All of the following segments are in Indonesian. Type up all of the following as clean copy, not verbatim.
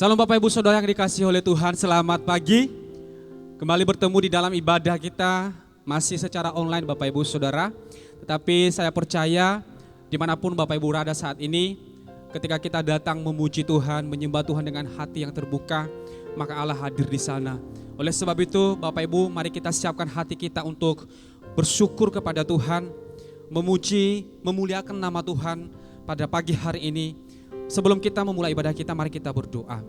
Salam Bapak Ibu Saudara yang dikasihi oleh Tuhan, selamat pagi. Kembali bertemu di dalam ibadah kita, masih secara online Bapak Ibu Saudara. Tetapi saya percaya dimanapun Bapak Ibu berada saat ini, ketika kita datang memuji Tuhan, menyembah Tuhan dengan hati yang terbuka, maka Allah hadir di sana. Oleh sebab itu Bapak Ibu, mari kita siapkan hati kita untuk bersyukur kepada Tuhan, memuji, memuliakan nama Tuhan pada pagi hari ini. Sebelum kita memulai ibadah kita, mari kita berdoa.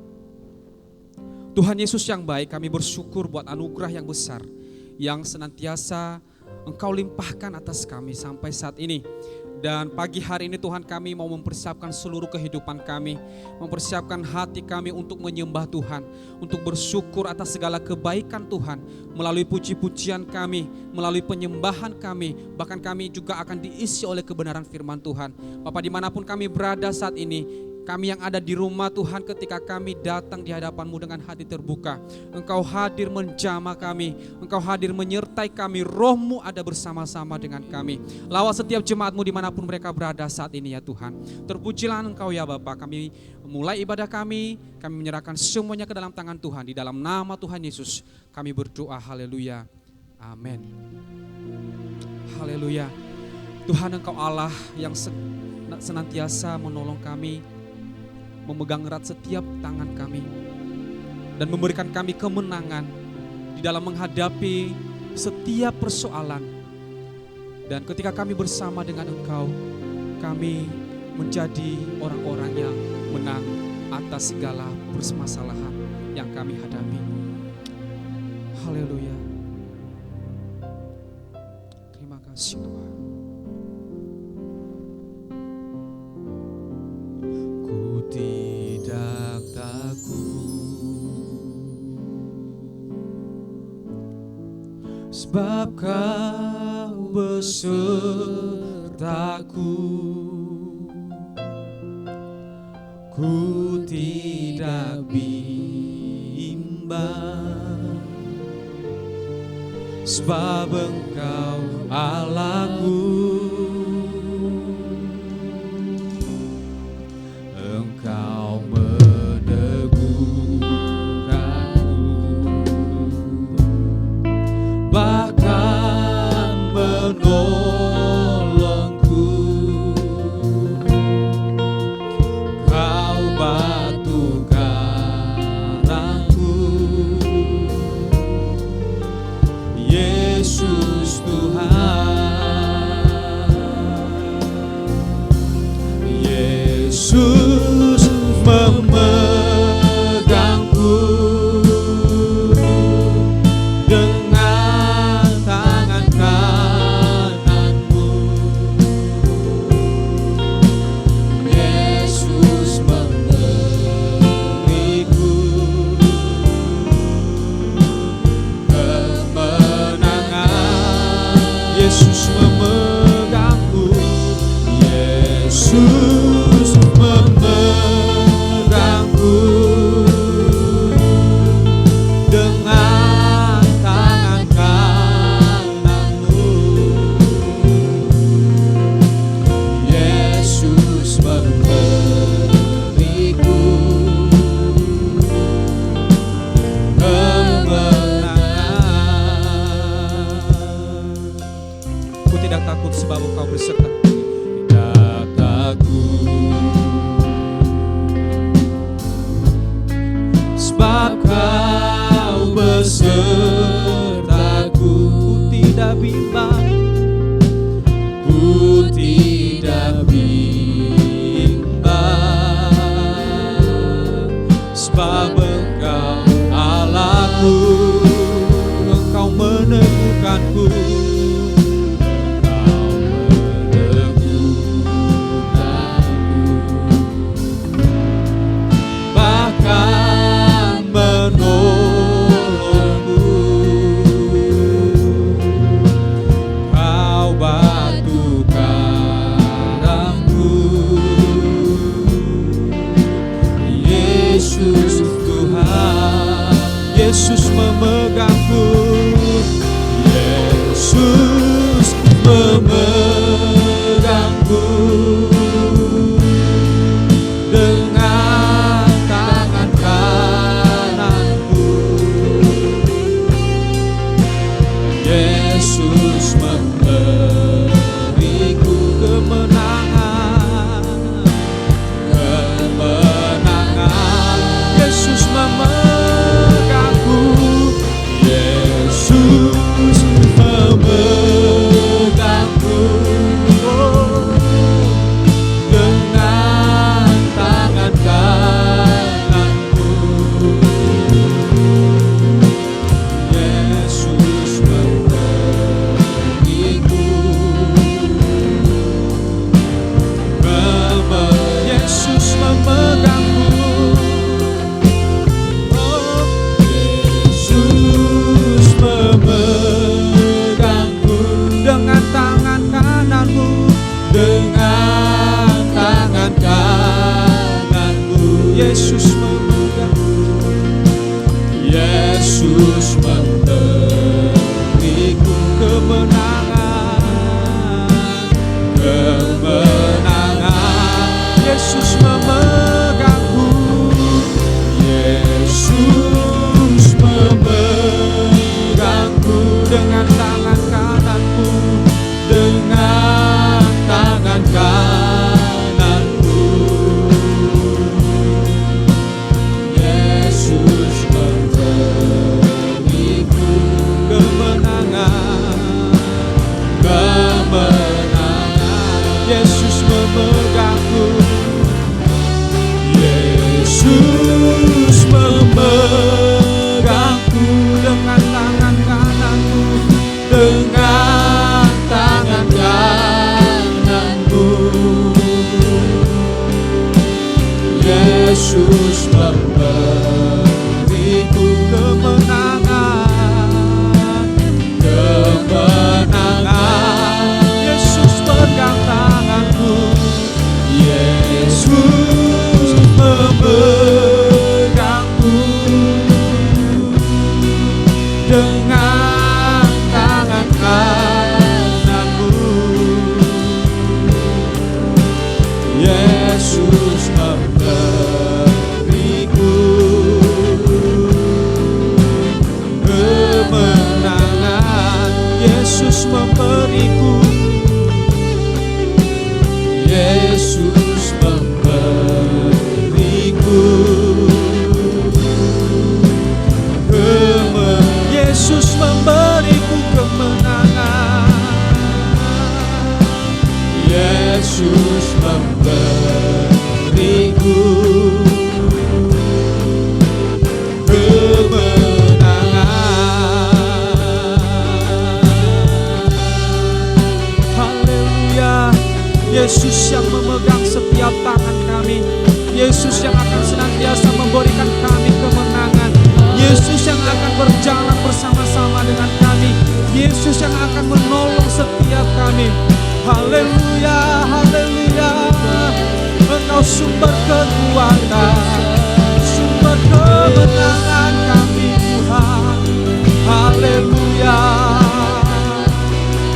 Tuhan Yesus yang baik, kami bersyukur buat anugerah yang besar yang senantiasa Engkau limpahkan atas kami sampai saat ini. Dan pagi hari ini Tuhan, kami mau mempersiapkan seluruh kehidupan kami, mempersiapkan hati kami untuk menyembah Tuhan, untuk bersyukur atas segala kebaikan Tuhan, melalui puji-pujian kami, melalui penyembahan kami, bahkan kami juga akan diisi oleh kebenaran firman Tuhan. Bapa, dimanapun kami berada saat ini, kami yang ada di rumah Tuhan, ketika kami datang di hadapan-Mu dengan hati terbuka, Engkau hadir menjamah kami, Engkau hadir menyertai kami, Roh-Mu ada bersama-sama dengan kami. Lawat setiap jemaat-Mu dimanapun mereka berada saat ini ya Tuhan. Terpujilah Engkau ya Bapa. Kami memulai ibadah kami menyerahkan semuanya ke dalam tangan Tuhan. Di dalam nama Tuhan Yesus kami berdoa, haleluya, amin. Haleluya. Tuhan, Engkau Allah yang senantiasa menolong kami, memegang erat setiap tangan kami, dan memberikan kami kemenangan di dalam menghadapi setiap persoalan. Dan ketika kami bersama dengan Engkau, kami menjadi orang-orang yang menang atas segala permasalahan yang kami hadapi. Haleluya. Terima kasih Tuhan. Tidak takut, sebab Kau besertaku. Ku tidak bimbang, sebab Engkau Allahku. Yesus memberiku kemenangan, kemenangan. Yesus pegang tanganku, Yesus memegangku dengan tangan kananmu. Yesus memberiku kemenangan. Yesus memberiku, Yesus memberiku Yesus memberiku kemenangan. Yesus memberiku Yesus yang memegang setiap tangan kami, Yesus yang akan senantiasa memberikan kami kemenangan, Yesus yang akan berjalan bersama-sama dengan kami, Yesus yang akan menolong setiap kami. Haleluya, haleluya. Engkau sumber kekuatan, sumber kemenangan kami Tuhan. Haleluya.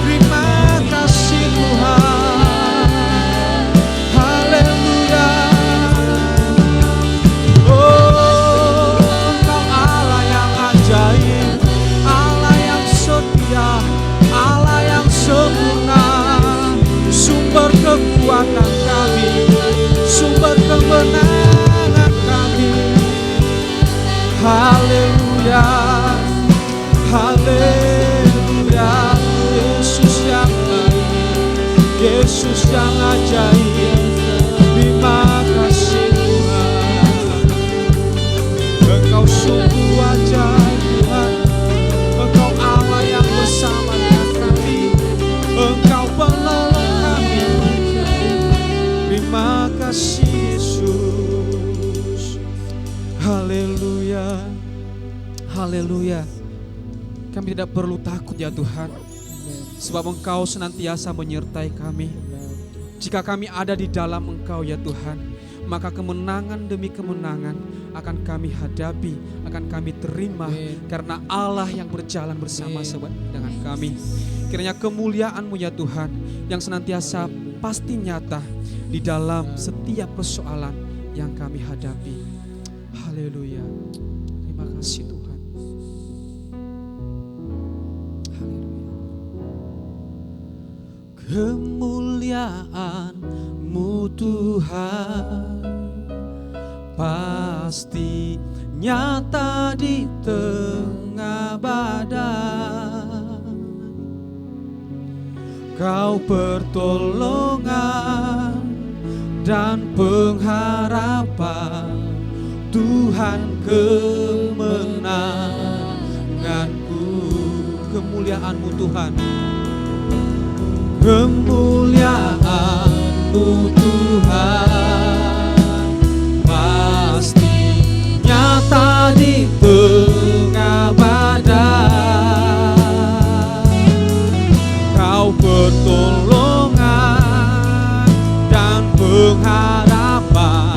Terima kasih Tuhan. Allah yang sempurna, sumber kekuatan kami, sumber kemenangan kami. Haleluya, haleluya. Yesus yang baik, Yesus yang ajaib. Terima kasih Tuhan, Engkau sungguh ajaib Tuhan. Engkau Allah yang bersama dengan kami, Engkau penolong kami. Terima kasih Yesus. Haleluya, haleluya. Kami tidak perlu takut ya Tuhan, sebab Engkau senantiasa menyertai kami. Jika kami ada di dalam Engkau ya Tuhan, maka kemenangan demi kemenangan akan kami hadapi, akan kami terima, karena Allah yang berjalan bersama-sama dengan kami. Kiranya kemuliaan-Mu ya Tuhan yang senantiasa pasti nyata di dalam setiap persoalan yang kami hadapi. Haleluya. Terima kasih Tuhan. Haleluya. Kemuliaan-Mu Tuhan pasti nyata di tengah badai. Kau pertolongan dan pengharapan, Tuhan kemenanganku. Kemuliaan-Mu Tuhan, kemuliaan-Mu Tuhan pasti nyata di tengah badai. Kau pertolongan dan pengharapan,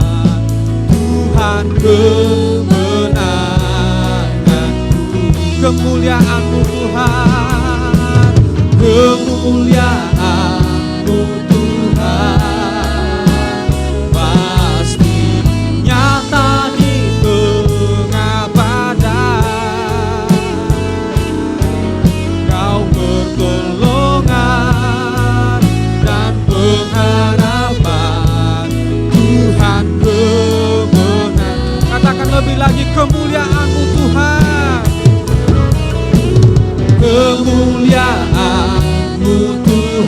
Tuhan kemenanganku. Kemuliaan-Mu Tuhan, kemuliaan-Mu Tuhan pasti nyata di tengah badai. Kau pertolongan dan pengharapan, Tuhan kemenangan. Katakan lebih lagi, kemuliaan-Mu Tuhan, kemuliaan-Mu Tuhan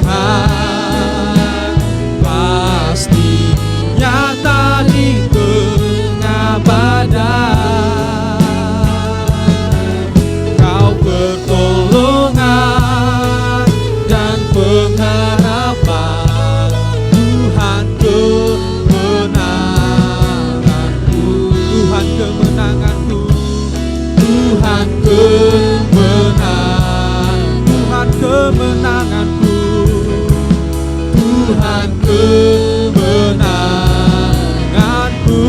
Tuhan kemenanganku.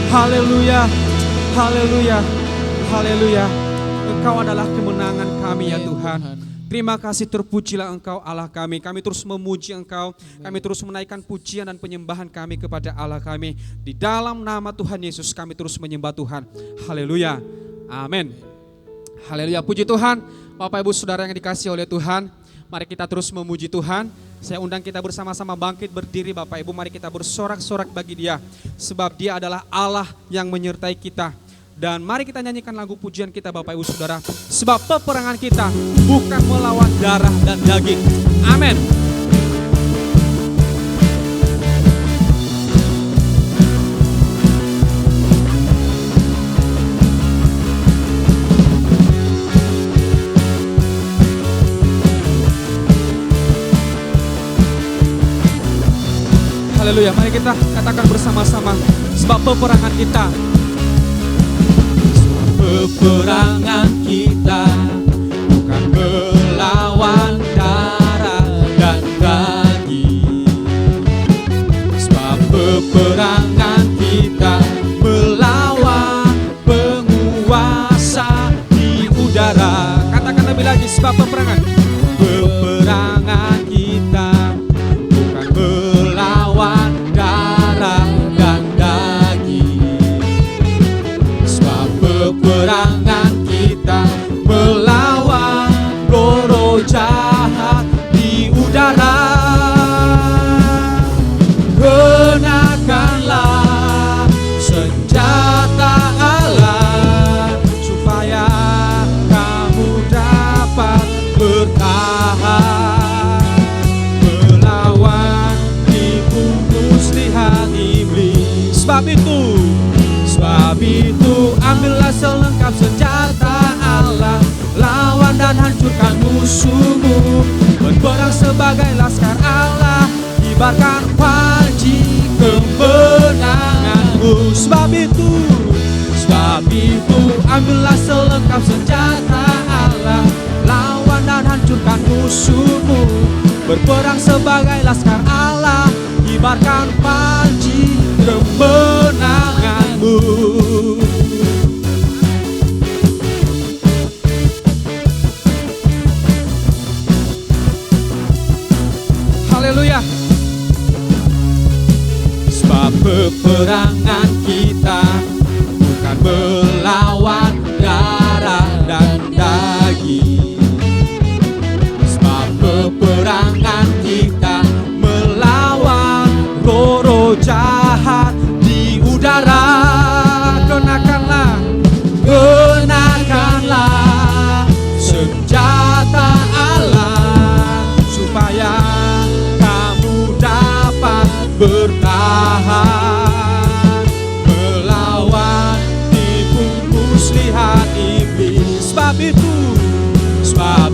Haleluya, haleluya, haleluya. Engkau adalah kemenangan kami ya Tuhan. Terima kasih, terpujilah Engkau Allah kami. Kami terus memuji Engkau. Kami terus menaikkan pujian dan penyembahan kami kepada Allah kami. Di dalam nama Tuhan Yesus kami terus menyembah Tuhan. Haleluya. Amin. Haleluya. Puji Tuhan. Bapak Ibu Saudara yang dikasihi oleh Tuhan, mari kita terus memuji Tuhan. Saya undang kita bersama-sama bangkit berdiri Bapak Ibu. Mari kita bersorak-sorak bagi Dia. Sebab Dia adalah Allah yang menyertai kita. Dan mari kita nyanyikan lagu pujian kita Bapak Ibu Saudara. Sebab peperangan kita bukan melawan darah dan daging. Amin. Haleluya, mari kita katakan bersama-sama. Sebab peperangan kita, peperangan kita bukan melawan darah dan daging. Sebab peperangan kita melawan penguasa di udara. Katakan lebih lagi, sebab peperangan kita bukan melawan darah dan daging. Sebab peperangan kita melawan roh jahat di udara. Kenakanlah senjata Allah supaya kamu dapat bertahan melawan tipu muslihat iblis. Sebab itu ambillah selengkap senjata Allah, lawan dan hancurkan musuhmu. Berperang sebagai laskar Allah, kibarkan panji kemenanganmu. Sebab itu ambillah selengkap senjata Allah, lawan dan hancurkan musuhmu. Berperang sebagai laskar Allah, kibarkan panji kemenanganmu. Haleluya. Sebab peperangan kita bukan melawan darah dan daging. Sebab peperangan kita melawan roh jahat di udara. Kenakanlah senjata Allah supaya kamu dapat bertahan melawan tipu muslihat iblis. Sebab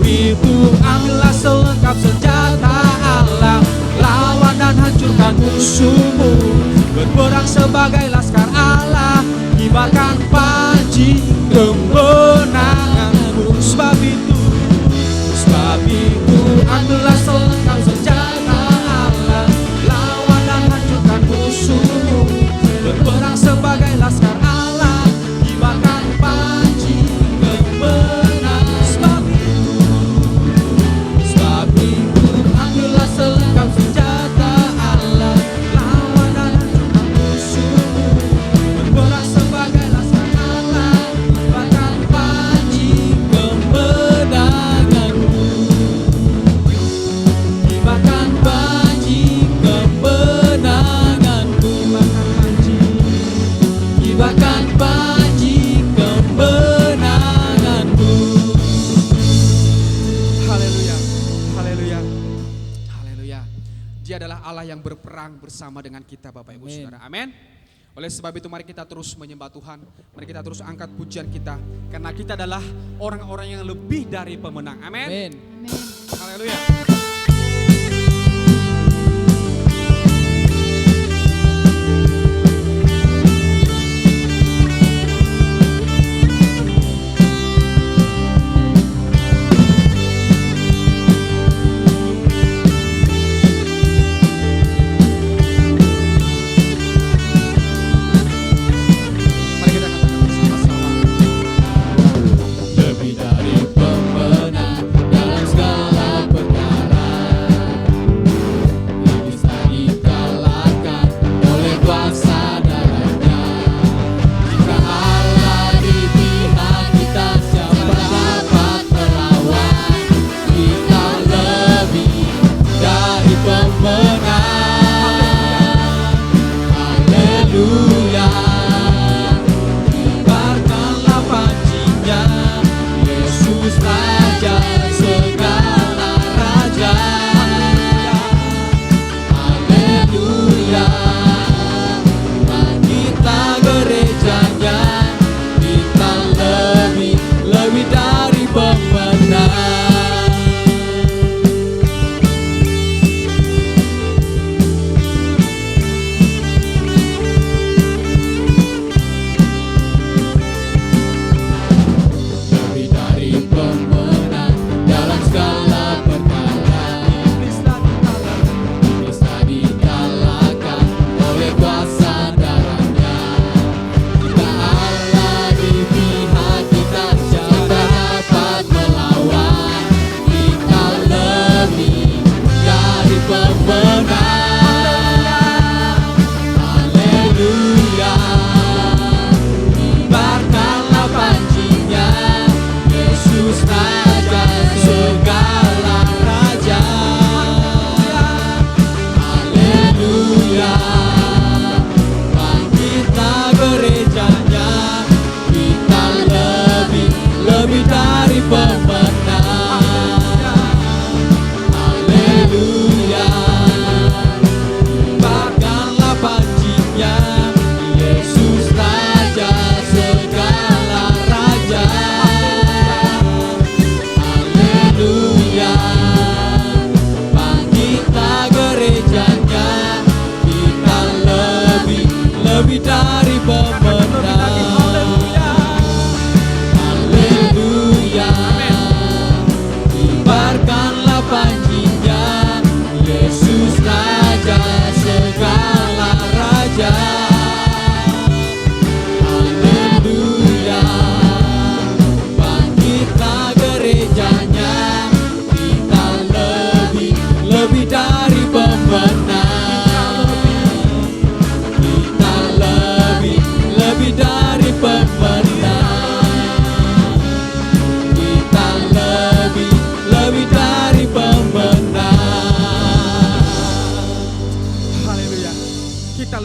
itu ambillah selengkap senjata Allah, lawan dan hancurkan musuhmu. Berperang sebagai laskar Allah, kibarkan panji kemenanganmu. Sebab itu ambillah selengkap senjata Allah, lawan dan hancurkan musuhmu. Berperang sebagai laskar Allah, kibarkan panji kemenangan. Sebab itu ambillah selengkap senjata Allah, lawan dan hancurkan musuhmu. Berperang sebagai laskar Allah, kibarkan panji kemenanganmu. Kibarkan panji kemenanganmu. Kibarkan panji kemenanganmu. Haleluya, haleluya, haleluya. Dia adalah Allah yang berperang bersama dengan kita Bapak Ibu Saudara. Amin. Oleh sebab itu mari kita terus menyembah Tuhan. Mari kita terus angkat pujian kita. Karena kita adalah orang-orang yang lebih dari pemenang. Amin. Haleluya.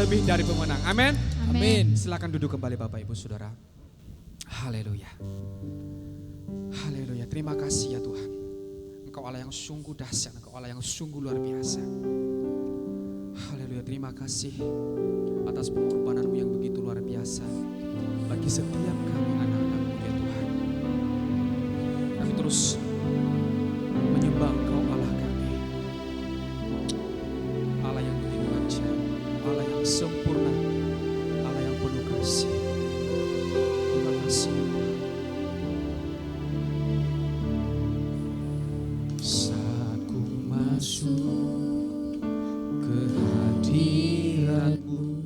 lebih dari pemenang. Amin. Amin. Silakan duduk kembali Bapak Ibu Saudara. Haleluya. Haleluya. Terima kasih ya Tuhan. Engkau Allah yang sungguh dahsyat, Engkau Allah yang sungguh luar biasa. Haleluya. Terima kasih atas pengorbanan-Mu yang begitu luar biasa bagi setiap kami anak-anak-Mu ya Tuhan. Kami terus menyembah Engkau Allah kami. Allah yang begitu ajaib, Allah yang sempurna, Allah yang penuh kasih. Terima kasih. Saat ku masuk ke hadirat-Mu,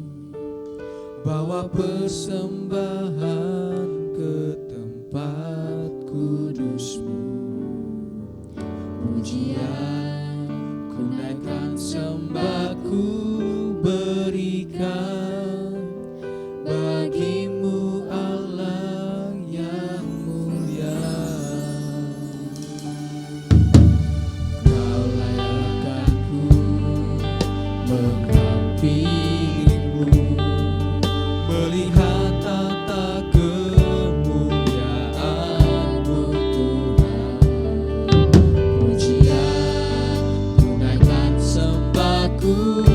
bawa persembahan ke tempat kudus-Mu. Pujian ku naikkan, sembah ku berikan bagi-Mu Allah yang mulia. Kau layak aku menghampiri-Mu, melihat tata kemuliaan-Mu Tuhan. Pujian ku naikkan, sembah ku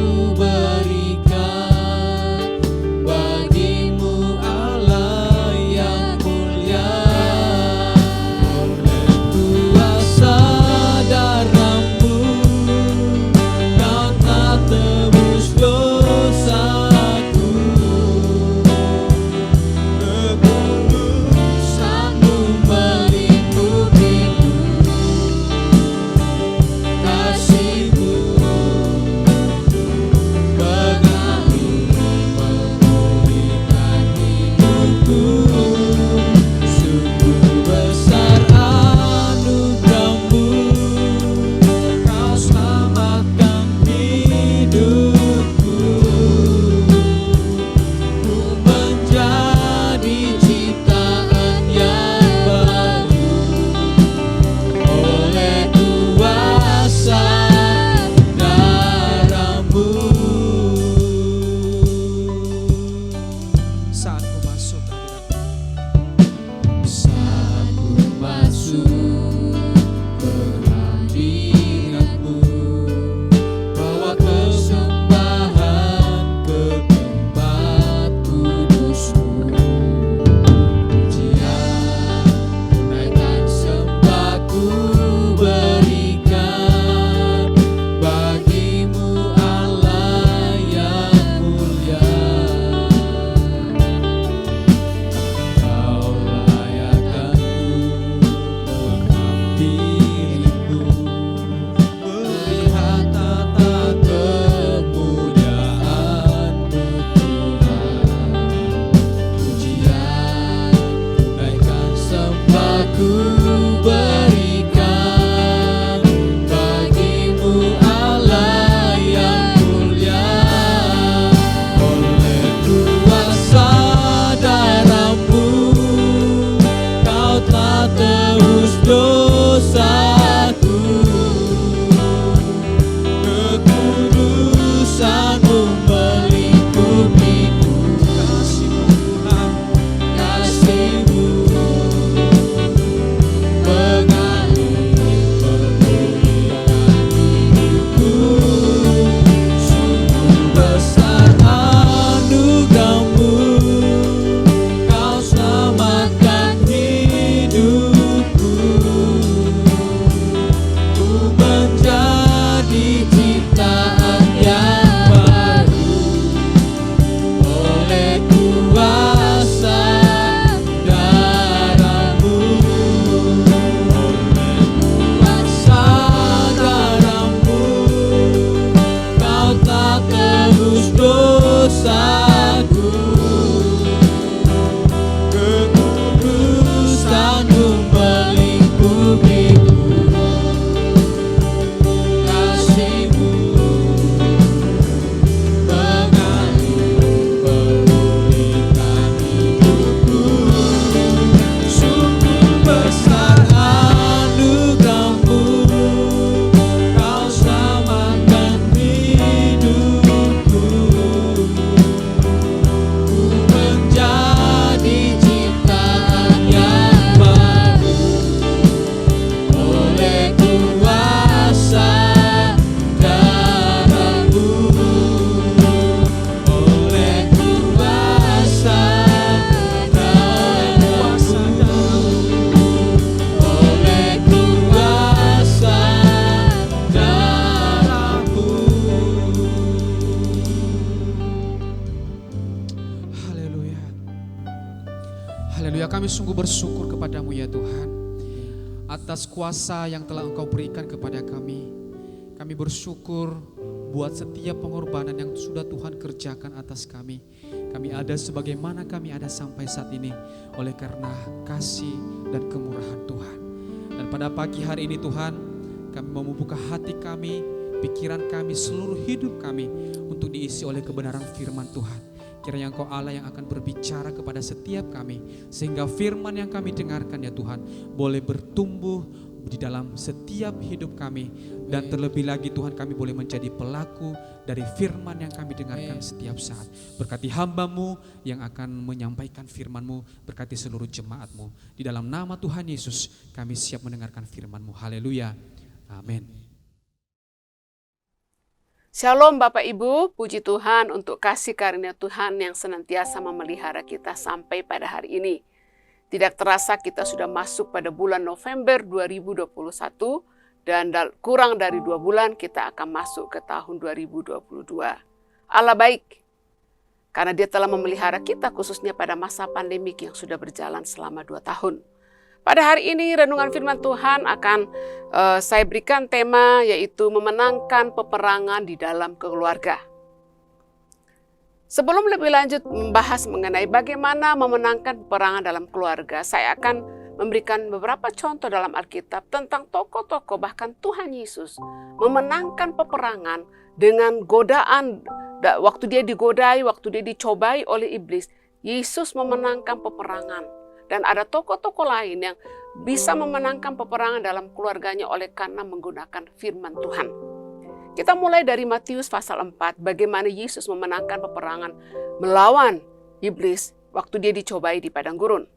kami sungguh bersyukur kepadamu ya Tuhan, atas kuasa yang telah Engkau berikan kepada kami. Kami bersyukur buat setiap pengorbanan yang sudah Tuhan kerjakan atas kami. Kami ada sebagaimana kami ada sampai saat ini oleh karena kasih dan kemurahan Tuhan. Dan pada pagi hari ini Tuhan, kami mau membuka hati kami, pikiran kami, seluruh hidup kami untuk diisi oleh kebenaran firman Tuhan. Kiranya Engkau Allah yang akan berbicara kepada setiap kami, sehingga firman yang kami dengarkan ya Tuhan boleh bertumbuh di dalam setiap hidup kami. Dan terlebih lagi Tuhan, kami boleh menjadi pelaku dari firman yang kami dengarkan setiap saat. Berkati hamba-Mu yang akan menyampaikan firman-Mu, berkati seluruh jemaat-Mu. Di dalam nama Tuhan Yesus kami siap mendengarkan firman-Mu. Haleluya, amin. Shalom Bapak Ibu, puji Tuhan untuk kasih karunia Tuhan yang senantiasa memelihara kita sampai pada hari ini. Tidak terasa kita sudah masuk pada bulan November 2021 dan kurang dari 2 bulan kita akan masuk ke tahun 2022. Allah baik, karena Dia telah memelihara kita khususnya pada masa pandemik yang sudah berjalan selama 2 tahun. Pada hari ini renungan firman Tuhan akan saya berikan tema yaitu memenangkan peperangan di dalam keluarga. Sebelum lebih lanjut membahas mengenai bagaimana memenangkan peperangan dalam keluarga, saya akan memberikan beberapa contoh dalam Alkitab tentang tokoh-tokoh bahkan Tuhan Yesus memenangkan peperangan dengan godaan. Waktu Dia digodai, waktu Dia dicobai oleh iblis, Yesus memenangkan peperangan. Dan ada tokoh-tokoh lain yang bisa memenangkan peperangan dalam keluarganya oleh karena menggunakan firman Tuhan. Kita mulai dari Matius pasal 4, bagaimana Yesus memenangkan peperangan melawan iblis waktu Dia dicobai di padang gurun.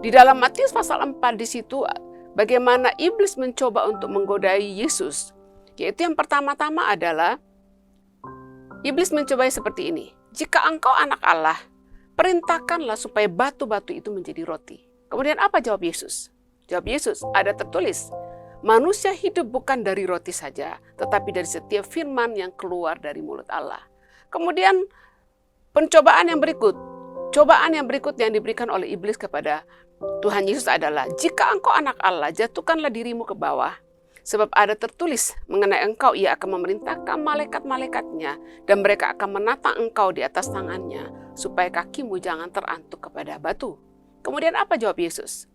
Di dalam Matius pasal 4 di situ bagaimana iblis mencoba untuk menggodai Yesus. Yaitu yang pertama-tama adalah iblis mencobai seperti ini. Jika engkau anak Allah, perintahkanlah supaya batu-batu itu menjadi roti. Kemudian apa jawab Yesus? Jawab Yesus, ada tertulis, manusia hidup bukan dari roti saja, tetapi dari setiap firman yang keluar dari mulut Allah. Kemudian cobaan yang berikut yang diberikan oleh iblis kepada Tuhan Yesus adalah, jika engkau anak Allah, jatuhkanlah dirimu ke bawah. Sebab ada tertulis mengenai engkau, Ia akan memerintahkan malaikat-malaikatnya dan mereka akan menatang engkau di atas tangannya, supaya kakimu jangan terantuk kepada batu. Kemudian apa jawab Yesus?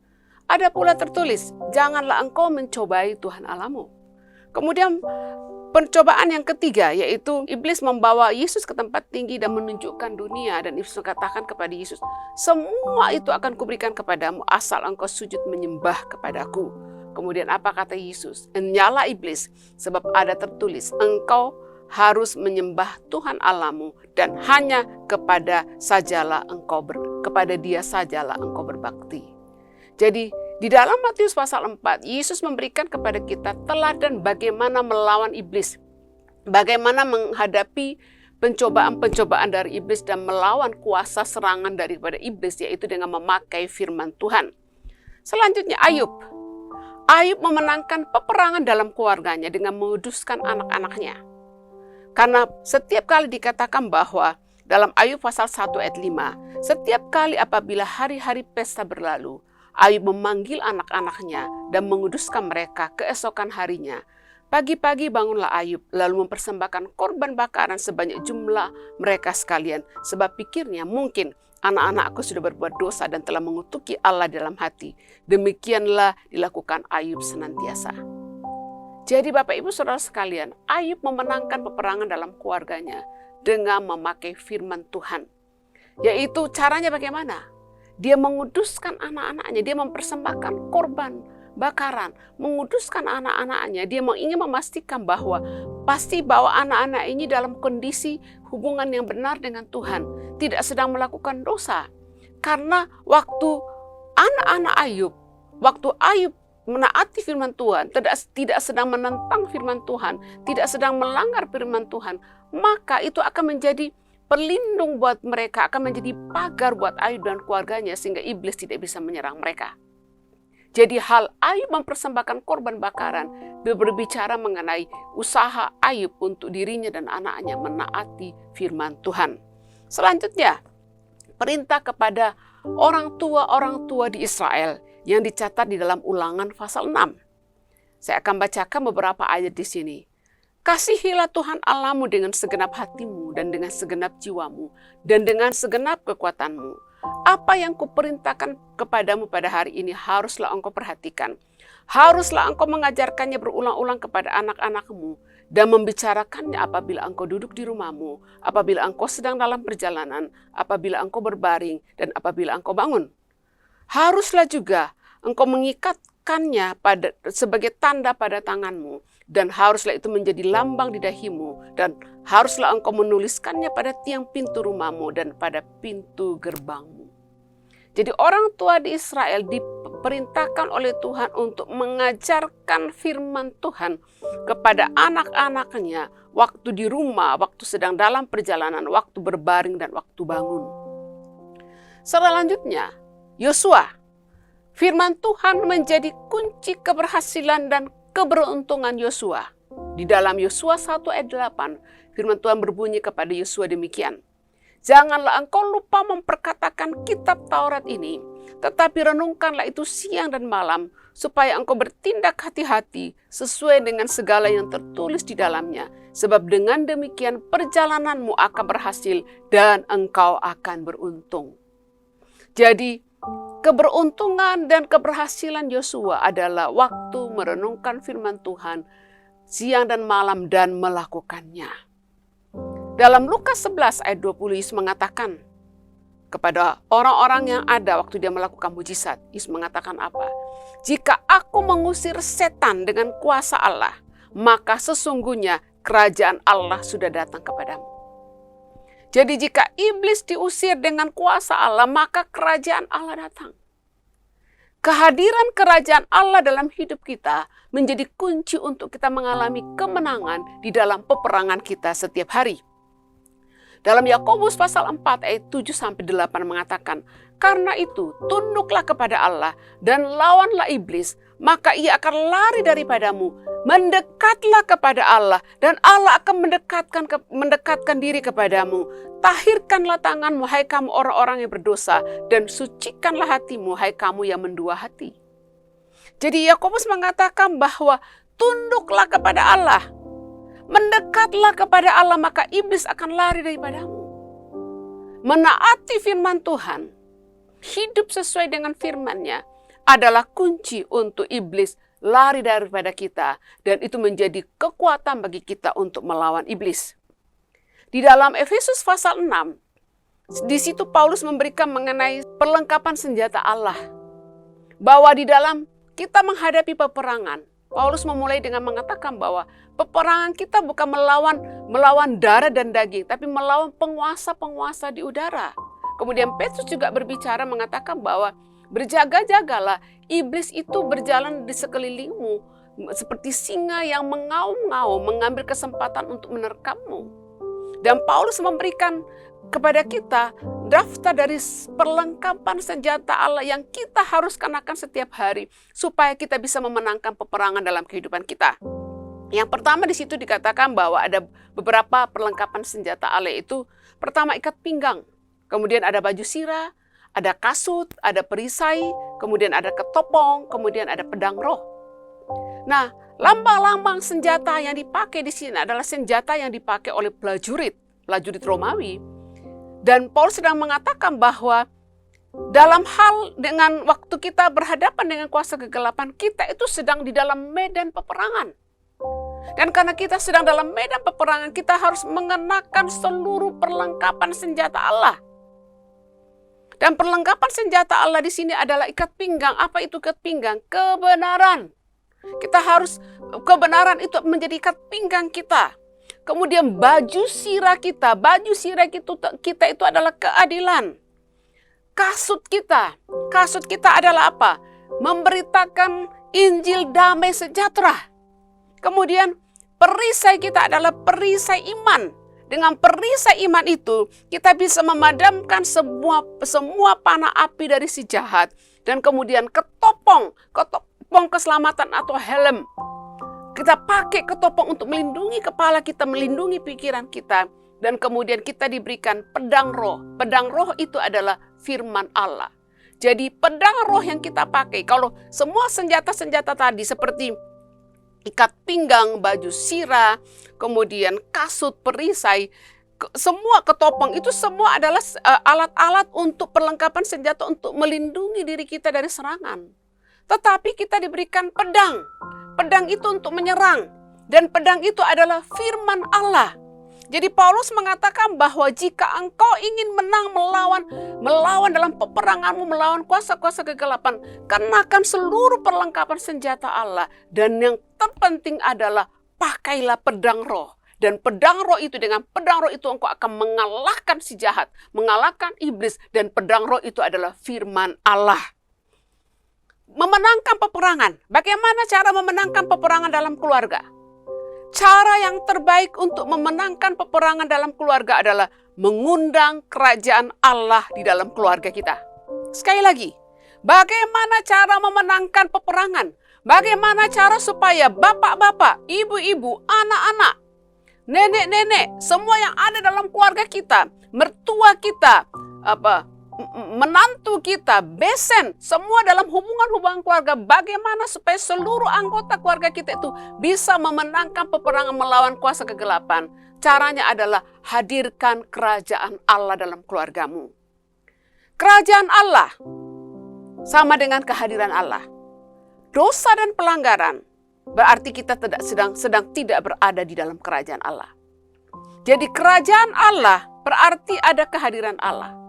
Ada pula tertulis, janganlah engkau mencobai Tuhan Allahmu. Kemudian pencobaan yang ketiga, yaitu iblis membawa Yesus ke tempat tinggi dan menunjukkan dunia. Dan iblis mengatakan kepada Yesus, semua itu akan kuberikan kepadamu asal engkau sujud menyembah kepadaku. Kemudian apa kata Yesus? Nyala iblis, sebab ada tertulis, engkau harus menyembah Tuhan Allahmu dan hanya kepada Dia sajalah engkau berbakti. Jadi di dalam Matius pasal 4, Yesus memberikan kepada kita teladan bagaimana melawan iblis, bagaimana menghadapi pencobaan-pencobaan dari iblis dan melawan kuasa serangan daripada iblis, yaitu dengan memakai firman Tuhan. Selanjutnya Ayub memenangkan peperangan dalam keluarganya dengan menguduskan anak-anaknya. Karena setiap kali dikatakan bahwa dalam Ayub pasal 1 ayat 5, setiap kali apabila hari-hari pesta berlalu, Ayub memanggil anak-anaknya dan menguduskan mereka keesokan harinya. Pagi-pagi bangunlah Ayub, lalu mempersembahkan korban bakaran sebanyak jumlah mereka sekalian. Sebab pikirnya mungkin anak-anakku sudah berbuat dosa dan telah mengutuki Allah dalam hati. Demikianlah dilakukan Ayub senantiasa. Jadi Bapak Ibu Saudara sekalian, Ayub memenangkan peperangan dalam keluarganya dengan memakai firman Tuhan. Yaitu caranya bagaimana? Dia menguduskan anak-anaknya, dia mempersembahkan korban bakaran, menguduskan anak-anaknya. Dia ingin memastikan bahwa anak-anak ini dalam kondisi hubungan yang benar dengan Tuhan, tidak sedang melakukan dosa. Karena waktu Ayub menaati firman Tuhan, tidak sedang menentang firman Tuhan, tidak sedang melanggar firman Tuhan, maka itu akan menjadi pelindung buat mereka, akan menjadi pagar buat Ayub dan keluarganya sehingga iblis tidak bisa menyerang mereka. Jadi hal Ayub mempersembahkan korban bakaran berbicara mengenai usaha Ayub untuk dirinya dan anaknya menaati firman Tuhan. Selanjutnya, perintah kepada orang tua di Israel yang dicatat di dalam Ulangan pasal 6. Saya akan bacakan beberapa ayat di sini. Kasihilah Tuhan Allahmu dengan segenap hatimu dan dengan segenap jiwamu dan dengan segenap kekuatanmu. Apa yang kuperintahkan kepadamu pada hari ini haruslah engkau perhatikan. Haruslah engkau mengajarkannya berulang-ulang kepada anak-anakmu dan membicarakannya apabila engkau duduk di rumahmu, apabila engkau sedang dalam perjalanan, apabila engkau berbaring, dan apabila engkau bangun. Haruslah juga engkau mengikatkannya sebagai tanda pada tanganmu, dan haruslah itu menjadi lambang di dahimu, dan haruslah engkau menuliskannya pada tiang pintu rumahmu dan pada pintu gerbangmu. Jadi orang tua di Israel diperintahkan oleh Tuhan untuk mengajarkan firman Tuhan kepada anak-anaknya waktu di rumah, waktu sedang dalam perjalanan, waktu berbaring dan waktu bangun. Selanjutnya, Yosua. Firman Tuhan menjadi kunci keberhasilan dan keberuntungan Yosua. Di dalam Yosua 1 ayat 8, firman Tuhan berbunyi kepada Yosua demikian. Janganlah engkau lupa memperkatakan kitab Taurat ini, tetapi renungkanlah itu siang dan malam, supaya engkau bertindak hati-hati sesuai dengan segala yang tertulis di dalamnya. Sebab dengan demikian perjalananmu akan berhasil dan engkau akan beruntung. Jadi, keberuntungan dan keberhasilan Yosua adalah waktu merenungkan firman Tuhan siang dan malam dan melakukannya. Dalam Lukas 11 ayat 20 Yesus mengatakan kepada orang-orang yang ada waktu dia melakukan mujizat. Yesus mengatakan apa? Jika aku mengusir setan dengan kuasa Allah, maka sesungguhnya kerajaan Allah sudah datang kepadamu. Jadi jika iblis diusir dengan kuasa Allah, maka kerajaan Allah datang. Kehadiran kerajaan Allah dalam hidup kita menjadi kunci untuk kita mengalami kemenangan di dalam peperangan kita setiap hari. Dalam Yakobus pasal 4 ayat 7-8 mengatakan, karena itu tunduklah kepada Allah dan lawanlah iblis, maka ia akan lari daripadamu. Mendekatlah kepada Allah dan Allah akan mendekatkan diri kepadamu. Tahirkanlah tanganmu, hai kamu orang-orang yang berdosa, dan sucikanlah hatimu, hai kamu yang mendua hati. Jadi Yakobus mengatakan bahwa tunduklah kepada Allah. Mendekatlah kepada Allah, maka iblis akan lari daripadamu. Menaati firman Tuhan, hidup sesuai dengan firman-Nya adalah kunci untuk iblis lari daripada kita. Dan itu menjadi kekuatan bagi kita untuk melawan iblis. Di dalam Efesus pasal 6, di situ Paulus memberikan mengenai perlengkapan senjata Allah. Bahwa di dalam kita menghadapi peperangan, Paulus memulai dengan mengatakan bahwa peperangan kita bukan melawan darah dan daging, tapi melawan penguasa-penguasa di udara. Kemudian Petrus juga berbicara mengatakan bahwa berjaga-jagalah, iblis itu berjalan di sekelilingmu seperti singa yang mengaum-ngaum, mengambil kesempatan untuk menerkammu. Dan Paulus memberikan kepada kita daftar dari perlengkapan senjata Allah yang kita harus kenakan setiap hari supaya kita bisa memenangkan peperangan dalam kehidupan kita. Yang pertama di situ dikatakan bahwa ada beberapa perlengkapan senjata Allah itu. Pertama ikat pinggang, kemudian ada baju sirah, ada kasut, ada perisai, kemudian ada ketopong, kemudian ada pedang roh. Nah, lambang-lambang senjata yang dipakai di sini adalah senjata yang dipakai oleh prajurit Romawi. Dan Paulus sedang mengatakan bahwa dalam hal dengan waktu kita berhadapan dengan kuasa kegelapan, kita itu sedang di dalam medan peperangan. Dan karena kita sedang dalam medan peperangan, kita harus mengenakan seluruh perlengkapan senjata Allah. Dan perlengkapan senjata Allah di sini adalah ikat pinggang. Apa itu ikat pinggang? Kebenaran. Kebenaran itu menjadi ikat pinggang kita. Kemudian baju sirah kita itu adalah keadilan. Kasut kita adalah apa? Memberitakan Injil damai sejahtera. Kemudian perisai kita adalah perisai iman. Dengan perisai iman itu kita bisa memadamkan semua panah api dari si jahat. Dan kemudian ketopong keselamatan atau helm. Kita pakai ketopong untuk melindungi kepala kita, melindungi pikiran kita. Dan kemudian kita diberikan pedang roh. Pedang roh itu adalah firman Allah. Jadi pedang roh yang kita pakai, kalau semua senjata-senjata tadi seperti ikat pinggang, baju sirah, kemudian kasut, perisai, semua ketopeng, itu semua adalah alat-alat untuk perlengkapan senjata untuk melindungi diri kita dari serangan. Tetapi kita diberikan pedang. Pedang itu untuk menyerang. Dan pedang itu adalah firman Allah. Jadi Paulus mengatakan bahwa jika engkau ingin menang melawan dalam peperanganmu, melawan kuasa-kuasa kegelapan, kenakan seluruh perlengkapan senjata Allah. Dan yang terpenting adalah pakailah pedang roh. Dan pedang roh itu, dengan pedang roh itu engkau akan mengalahkan si jahat, mengalahkan iblis. Dan pedang roh itu adalah firman Allah. Memenangkan peperangan. Bagaimana cara memenangkan peperangan dalam keluarga? Cara yang terbaik untuk memenangkan peperangan dalam keluarga adalah mengundang kerajaan Allah di dalam keluarga kita. Sekali lagi, bagaimana cara memenangkan peperangan? Bagaimana cara supaya bapak-bapak, ibu-ibu, anak-anak, nenek-nenek, semua yang ada dalam keluarga kita, mertua kita, menantu kita, besen, semua dalam hubungan-hubungan keluarga, bagaimana supaya seluruh anggota keluarga kita itu bisa memenangkan peperangan melawan kuasa kegelapan? Caranya adalah hadirkan kerajaan Allah dalam keluargamu. Kerajaan Allah sama dengan kehadiran Allah. Dosa dan pelanggaran berarti kita sedang tidak berada di dalam kerajaan Allah. Jadi kerajaan Allah berarti ada kehadiran Allah.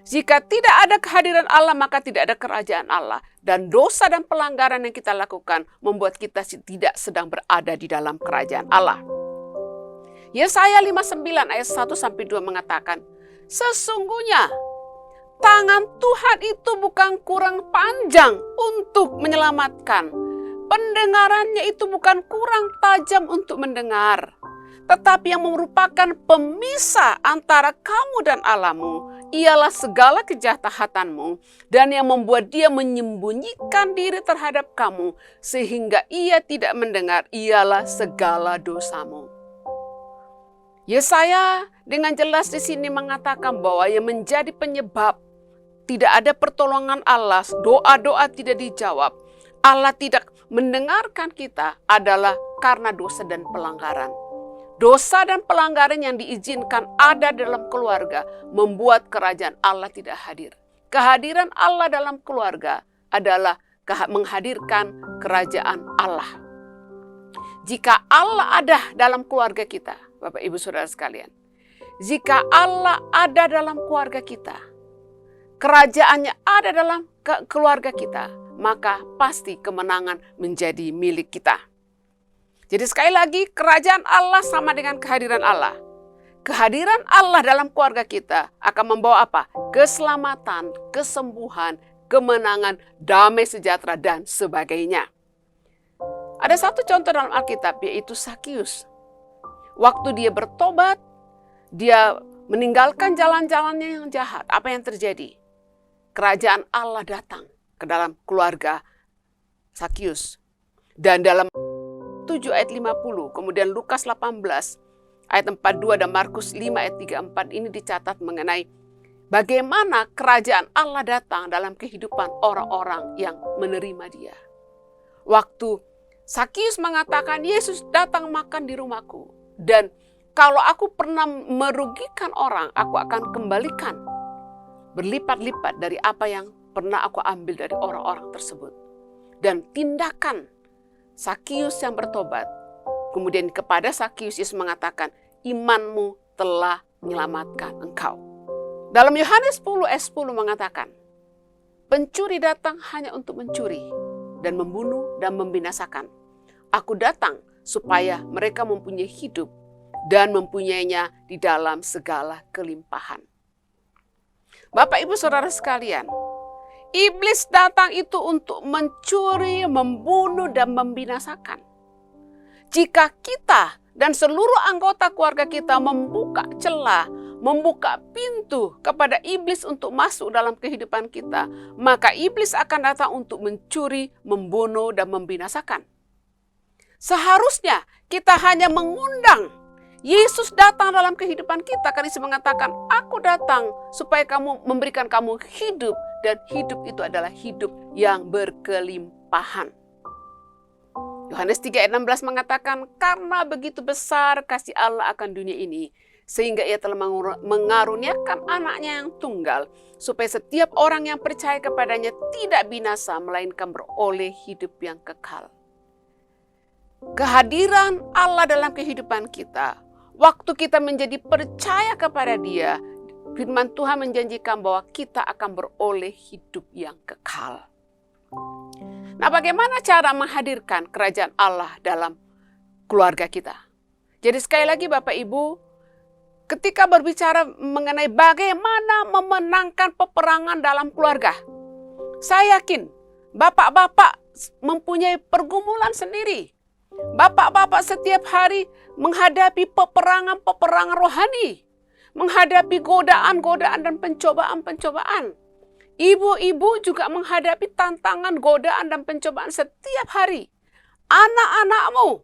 Jika tidak ada kehadiran Allah, maka tidak ada kerajaan Allah. Dan dosa dan pelanggaran yang kita lakukan membuat kita tidak sedang berada di dalam kerajaan Allah. Yesaya 59 ayat 1-2 mengatakan, sesungguhnya tangan Tuhan itu bukan kurang panjang untuk menyelamatkan. Pendengarannya itu bukan kurang tajam untuk mendengar. Tetapi yang merupakan pemisah antara kamu dan Allahmu ialah segala kejahatanmu, dan yang membuat dia menyembunyikan diri terhadap kamu sehingga ia tidak mendengar ialah segala dosamu. Yesaya dengan jelas di sini mengatakan bahwa yang menjadi penyebab tidak ada pertolongan Allah, doa-doa tidak dijawab, Allah tidak mendengarkan kita adalah karena dosa dan pelanggaran. Dosa dan pelanggaran yang diizinkan ada dalam keluarga membuat kerajaan Allah tidak hadir. Kehadiran Allah dalam keluarga adalah menghadirkan kerajaan Allah. Jika Allah ada dalam keluarga kita, Bapak Ibu Saudara sekalian, jika Allah ada dalam keluarga kita, kerajaannya ada dalam keluarga kita, maka pasti kemenangan menjadi milik kita. Jadi sekali lagi, kerajaan Allah sama dengan kehadiran Allah. Kehadiran Allah dalam keluarga kita akan membawa apa? Keselamatan, kesembuhan, kemenangan, damai sejahtera, dan sebagainya. Ada satu contoh dalam Alkitab, yaitu Sakius. Waktu dia bertobat, dia meninggalkan jalan-jalannya yang jahat. Apa yang terjadi? Kerajaan Allah datang ke dalam keluarga Sakius. Dan dalam 7 ayat 50, kemudian Lukas 18 ayat 42 dan Markus 5 ayat 34 ini dicatat mengenai bagaimana kerajaan Allah datang dalam kehidupan orang-orang yang menerima dia. Waktu Sakius mengatakan, Yesus datang makan di rumahku, dan kalau aku pernah merugikan orang, aku akan kembalikan berlipat-lipat dari apa yang pernah aku ambil dari orang-orang tersebut. Dan tindakan Sakius yang bertobat, kemudian kepada Sakius Yesus mengatakan, imanmu telah menyelamatkan engkau. Dalam Yohanes 10 ayat 10 mengatakan, pencuri datang hanya untuk mencuri dan membunuh dan membinasakan. Aku datang supaya mereka mempunyai hidup dan mempunyainya di dalam segala kelimpahan. Bapak Ibu Saudara sekalian, iblis datang itu untuk mencuri, membunuh, dan membinasakan. Jika kita dan seluruh anggota keluarga kita membuka celah, membuka pintu kepada iblis untuk masuk dalam kehidupan kita, maka iblis akan datang untuk mencuri, membunuh, dan membinasakan. Seharusnya kita hanya mengundang Yesus datang dalam kehidupan kita karena Yesus mengatakan, aku datang supaya kamu memberikan kamu hidup, dan hidup itu adalah hidup yang berkelimpahan. Yohanes 3 ayat 16 mengatakan, karena begitu besar kasih Allah akan dunia ini, sehingga ia telah mengaruniakan anaknya yang tunggal, supaya setiap orang yang percaya kepadanya tidak binasa, melainkan beroleh hidup yang kekal. Kehadiran Allah dalam kehidupan kita, waktu kita menjadi percaya kepada Dia, firman Tuhan menjanjikan bahwa kita akan beroleh hidup yang kekal. Nah, bagaimana cara menghadirkan kerajaan Allah dalam keluarga kita? Jadi sekali lagi Bapak Ibu, ketika berbicara mengenai bagaimana memenangkan peperangan dalam keluarga, saya yakin bapak-bapak mempunyai pergumulan sendiri. Bapak-bapak setiap hari menghadapi peperangan-peperangan rohani, menghadapi godaan-godaan dan pencobaan-pencobaan. Ibu-ibu juga menghadapi tantangan, godaan, dan pencobaan setiap hari. Anak-anakmu,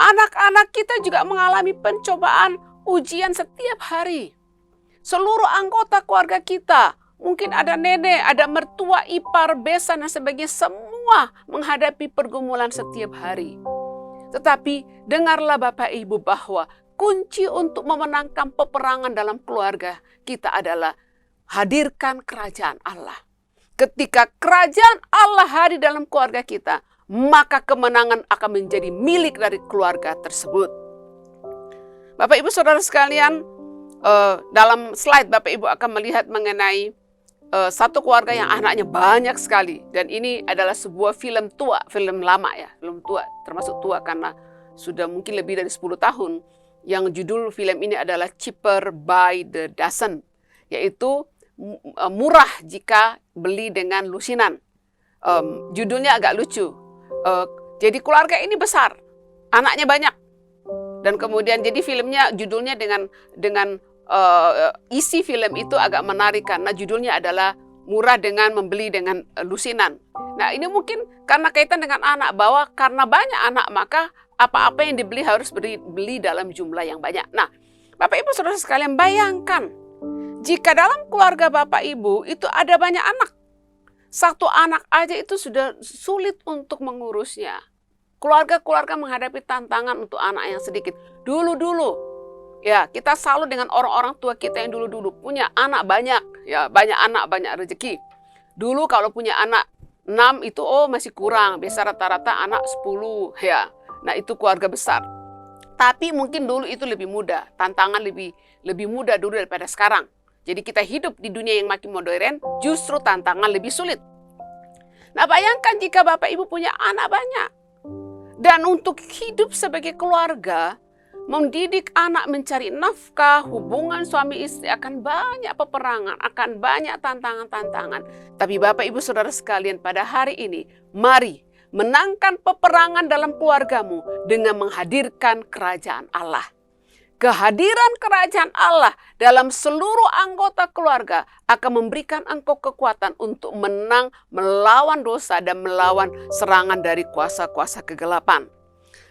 anak-anak kita juga mengalami pencobaan, ujian setiap hari. Seluruh anggota keluarga kita, mungkin ada nenek, ada mertua, ipar, besan, dan sebagainya, semua menghadapi pergumulan setiap hari. Tetapi dengarlah Bapak Ibu bahwa kunci untuk memenangkan peperangan dalam keluarga kita adalah hadirkan kerajaan Allah. Ketika kerajaan Allah hadir dalam keluarga kita, maka kemenangan akan menjadi milik dari keluarga tersebut. Bapak Ibu Saudara sekalian, dalam slide Bapak Ibu akan melihat mengenai satu keluarga yang anaknya banyak sekali. Dan ini adalah sebuah film tua, film lama ya, film tua, termasuk tua karena sudah mungkin lebih dari 10 tahun. Yang judul film ini adalah Cheaper by the Dozen, yaitu murah jika beli dengan lusinan. Judulnya agak lucu. Jadi keluarga ini besar, anaknya banyak. Dan kemudian jadi filmnya judulnya dengan isi film itu agak menarik karena judulnya adalah murah dengan membeli dengan lusinan. Nah, ini mungkin karena kaitan dengan anak, bahwa karena banyak anak maka apa-apa yang dibeli harus beli dalam jumlah yang banyak. Nah, Bapak Ibu Saudara sekalian, bayangkan jika dalam keluarga Bapak Ibu itu ada banyak anak. Satu anak aja itu sudah sulit untuk mengurusnya. Keluarga-keluarga menghadapi tantangan untuk anak yang sedikit. Dulu-dulu ya, kita salut dengan orang-orang tua kita yang dulu-dulu punya anak banyak. Ya, banyak anak, banyak rezeki. Dulu kalau punya anak 6 itu masih kurang. Biasa rata-rata anak 10 ya. Nah, itu keluarga besar. Tapi mungkin dulu itu lebih mudah. Tantangan lebih mudah dulu daripada sekarang. Jadi kita hidup di dunia yang makin modern, justru tantangan lebih sulit. Nah, bayangkan jika Bapak Ibu punya anak banyak. Dan untuk hidup sebagai keluarga, mendidik anak mencari nafkah, hubungan suami istri akan banyak peperangan, akan banyak tantangan-tantangan. Tapi Bapak Ibu Saudara sekalian, pada hari ini, mari menangkan peperangan dalam keluargamu dengan menghadirkan kerajaan Allah. Kehadiran kerajaan Allah dalam seluruh anggota keluarga akan memberikan engkau kekuatan untuk menang melawan dosa dan melawan serangan dari kuasa-kuasa kegelapan.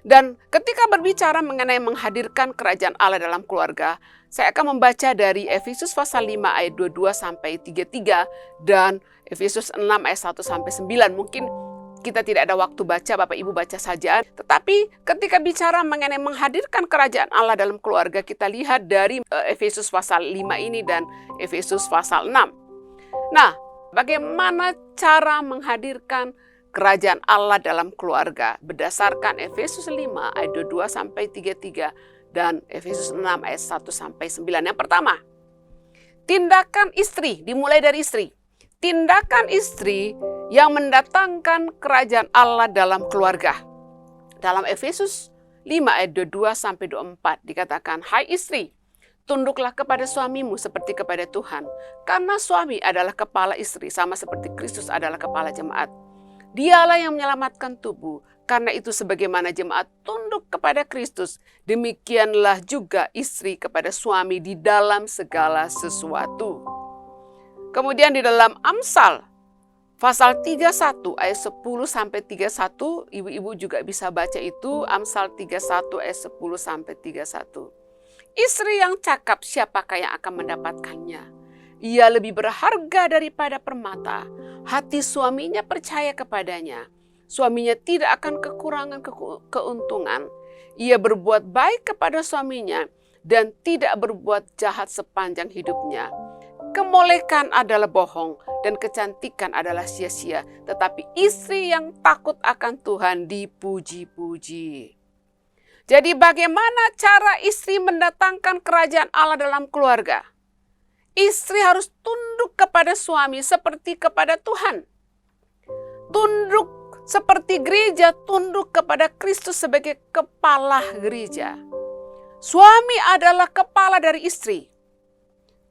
Dan ketika berbicara mengenai menghadirkan kerajaan Allah dalam keluarga, saya akan membaca dari Efesus pasal 5 ayat 22 sampai 33 dan Efesus 6 ayat 1 sampai 9. Mungkin kita tidak ada waktu baca, Bapak Ibu baca saja. Tetapi ketika bicara mengenai menghadirkan kerajaan Allah dalam keluarga, kita lihat dari Efesus pasal 5 ini dan Efesus pasal 6. Nah, bagaimana cara menghadirkan kerajaan Allah dalam keluarga? Berdasarkan Efesus 5 ayat 22 sampai 33 dan Efesus 6 ayat 1 sampai 9. Yang pertama, tindakan istri, dimulai dari istri. Tindakan istri yang mendatangkan kerajaan Allah dalam keluarga. Dalam Efesus 5 ayat 22 sampai 24 dikatakan, hai istri, tunduklah kepada suamimu seperti kepada Tuhan, karena suami adalah kepala istri sama seperti Kristus adalah kepala jemaat. Dialah yang menyelamatkan tubuh, karena itu sebagaimana jemaat tunduk kepada Kristus, demikianlah juga istri kepada suami di dalam segala sesuatu. Kemudian di dalam Amsal pasal 31 ayat 10 sampai 31, ibu-ibu juga bisa baca itu, Amsal 31 ayat 10 sampai 31. Istri yang cakap, siapakah yang akan mendapatkannya? Ia lebih berharga daripada permata. Hati suaminya percaya kepadanya. Suaminya tidak akan kekurangan keuntungan. Ia berbuat baik kepada suaminya dan tidak berbuat jahat sepanjang hidupnya. Kemolekan adalah bohong dan kecantikan adalah sia-sia. Tetapi istri yang takut akan Tuhan dipuji-puji. Jadi bagaimana cara istri mendatangkan kerajaan Allah dalam keluarga? Istri harus tunduk kepada suami seperti kepada Tuhan. Tunduk seperti gereja tunduk kepada Kristus sebagai kepala gereja. Suami adalah kepala dari istri.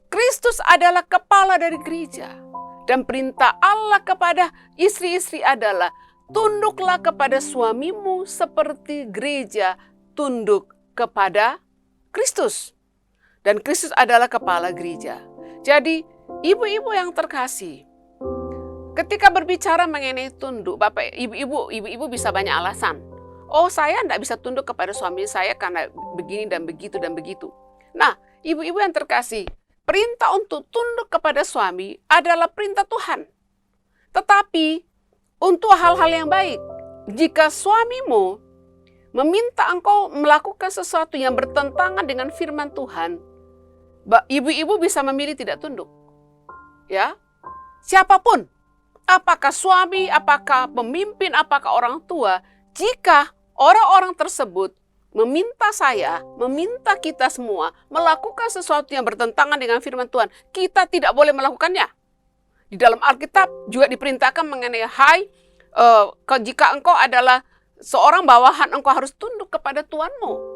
Kristus adalah kepala dari gereja. Dan perintah Allah kepada istri-istri adalah tunduklah kepada suamimu seperti gereja tunduk kepada Kristus. Dan Kristus adalah kepala gereja. Jadi ibu-ibu yang terkasih, ketika berbicara mengenai tunduk, Bapak, ibu-ibu bisa banyak alasan. Oh, saya tidak bisa tunduk kepada suami saya karena begini dan begitu dan begitu. Nah, ibu-ibu yang terkasih, perintah untuk tunduk kepada suami adalah perintah Tuhan. Tetapi untuk hal-hal yang baik, jika suamimu meminta engkau melakukan sesuatu yang bertentangan dengan firman Tuhan, ibu-ibu bisa memilih tidak tunduk. Ya, siapapun, apakah suami, apakah pemimpin, apakah orang tua, jika orang-orang tersebut meminta saya, meminta kita semua melakukan sesuatu yang bertentangan dengan firman Tuhan, kita tidak boleh melakukannya. Di dalam Alkitab juga diperintahkan mengenai, jika engkau adalah seorang bawahan, engkau harus tunduk kepada tuanmu.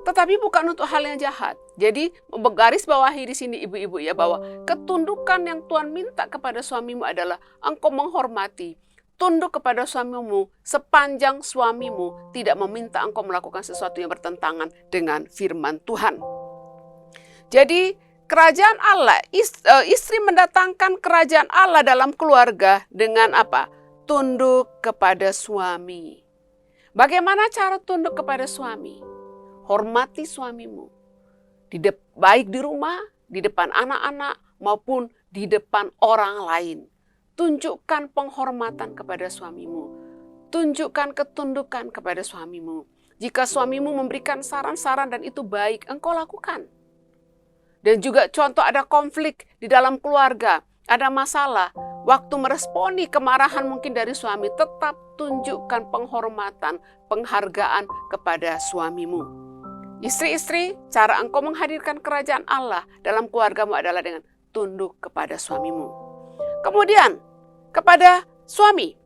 Tetapi bukan untuk hal yang jahat. Jadi garis bawahi di sini ibu-ibu ya, bahwa ketundukan yang Tuhan minta kepada suamimu adalah engkau menghormati, tunduk kepada suamimu sepanjang suamimu tidak meminta engkau melakukan sesuatu yang bertentangan dengan firman Tuhan. Jadi kerajaan Allah, istri mendatangkan kerajaan Allah dalam keluarga dengan apa? Tunduk kepada suami. Bagaimana cara tunduk kepada suami? Hormati suamimu. Baik di rumah, di depan anak-anak, maupun di depan orang lain. Tunjukkan penghormatan kepada suamimu. Tunjukkan ketundukan kepada suamimu. Jika suamimu memberikan saran-saran dan itu baik, engkau lakukan. Dan juga contoh ada konflik di dalam keluarga, ada masalah. Waktu meresponi kemarahan mungkin dari suami, tetap tunjukkan penghormatan, penghargaan kepada suamimu. Istri-istri, cara engkau menghadirkan kerajaan Allah dalam keluargamu adalah dengan tunduk kepada suamimu. Kemudian, kepada suami,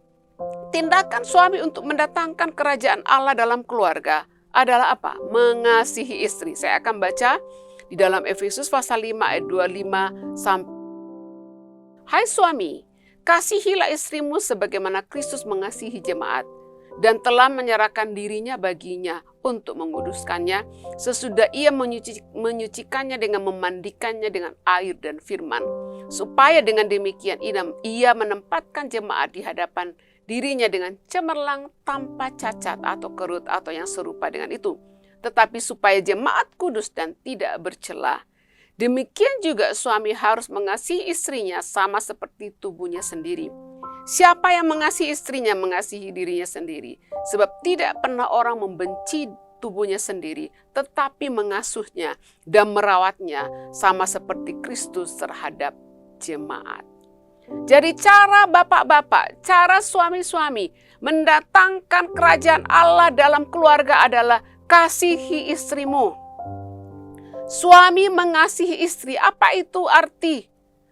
tindakan suami untuk mendatangkan kerajaan Allah dalam keluarga adalah apa? Mengasihi istri. Saya akan baca di dalam Efesus pasal 5 ayat 25 sampai. Hai suami, kasihilah istrimu sebagaimana Kristus mengasihi jemaat dan telah menyerahkan dirinya baginya untuk menguduskannya sesudah ia menyucikannya dengan memandikannya dengan air dan firman, supaya dengan demikian ia menempatkan jemaat di hadapan dirinya dengan cemerlang tanpa cacat atau kerut atau yang serupa dengan itu, tetapi supaya jemaat kudus dan tidak bercela. Demikian juga suami harus mengasihi istrinya sama seperti tubuhnya sendiri. Siapa yang mengasihi istrinya mengasihi dirinya sendiri. Sebab tidak pernah orang membenci tubuhnya sendiri, tetapi mengasuhnya dan merawatnya sama seperti Kristus terhadap jemaat. Jadi cara bapak-bapak, cara suami-suami mendatangkan kerajaan Allah dalam keluarga adalah kasihi istrimu. Suami mengasihi istri, apa itu arti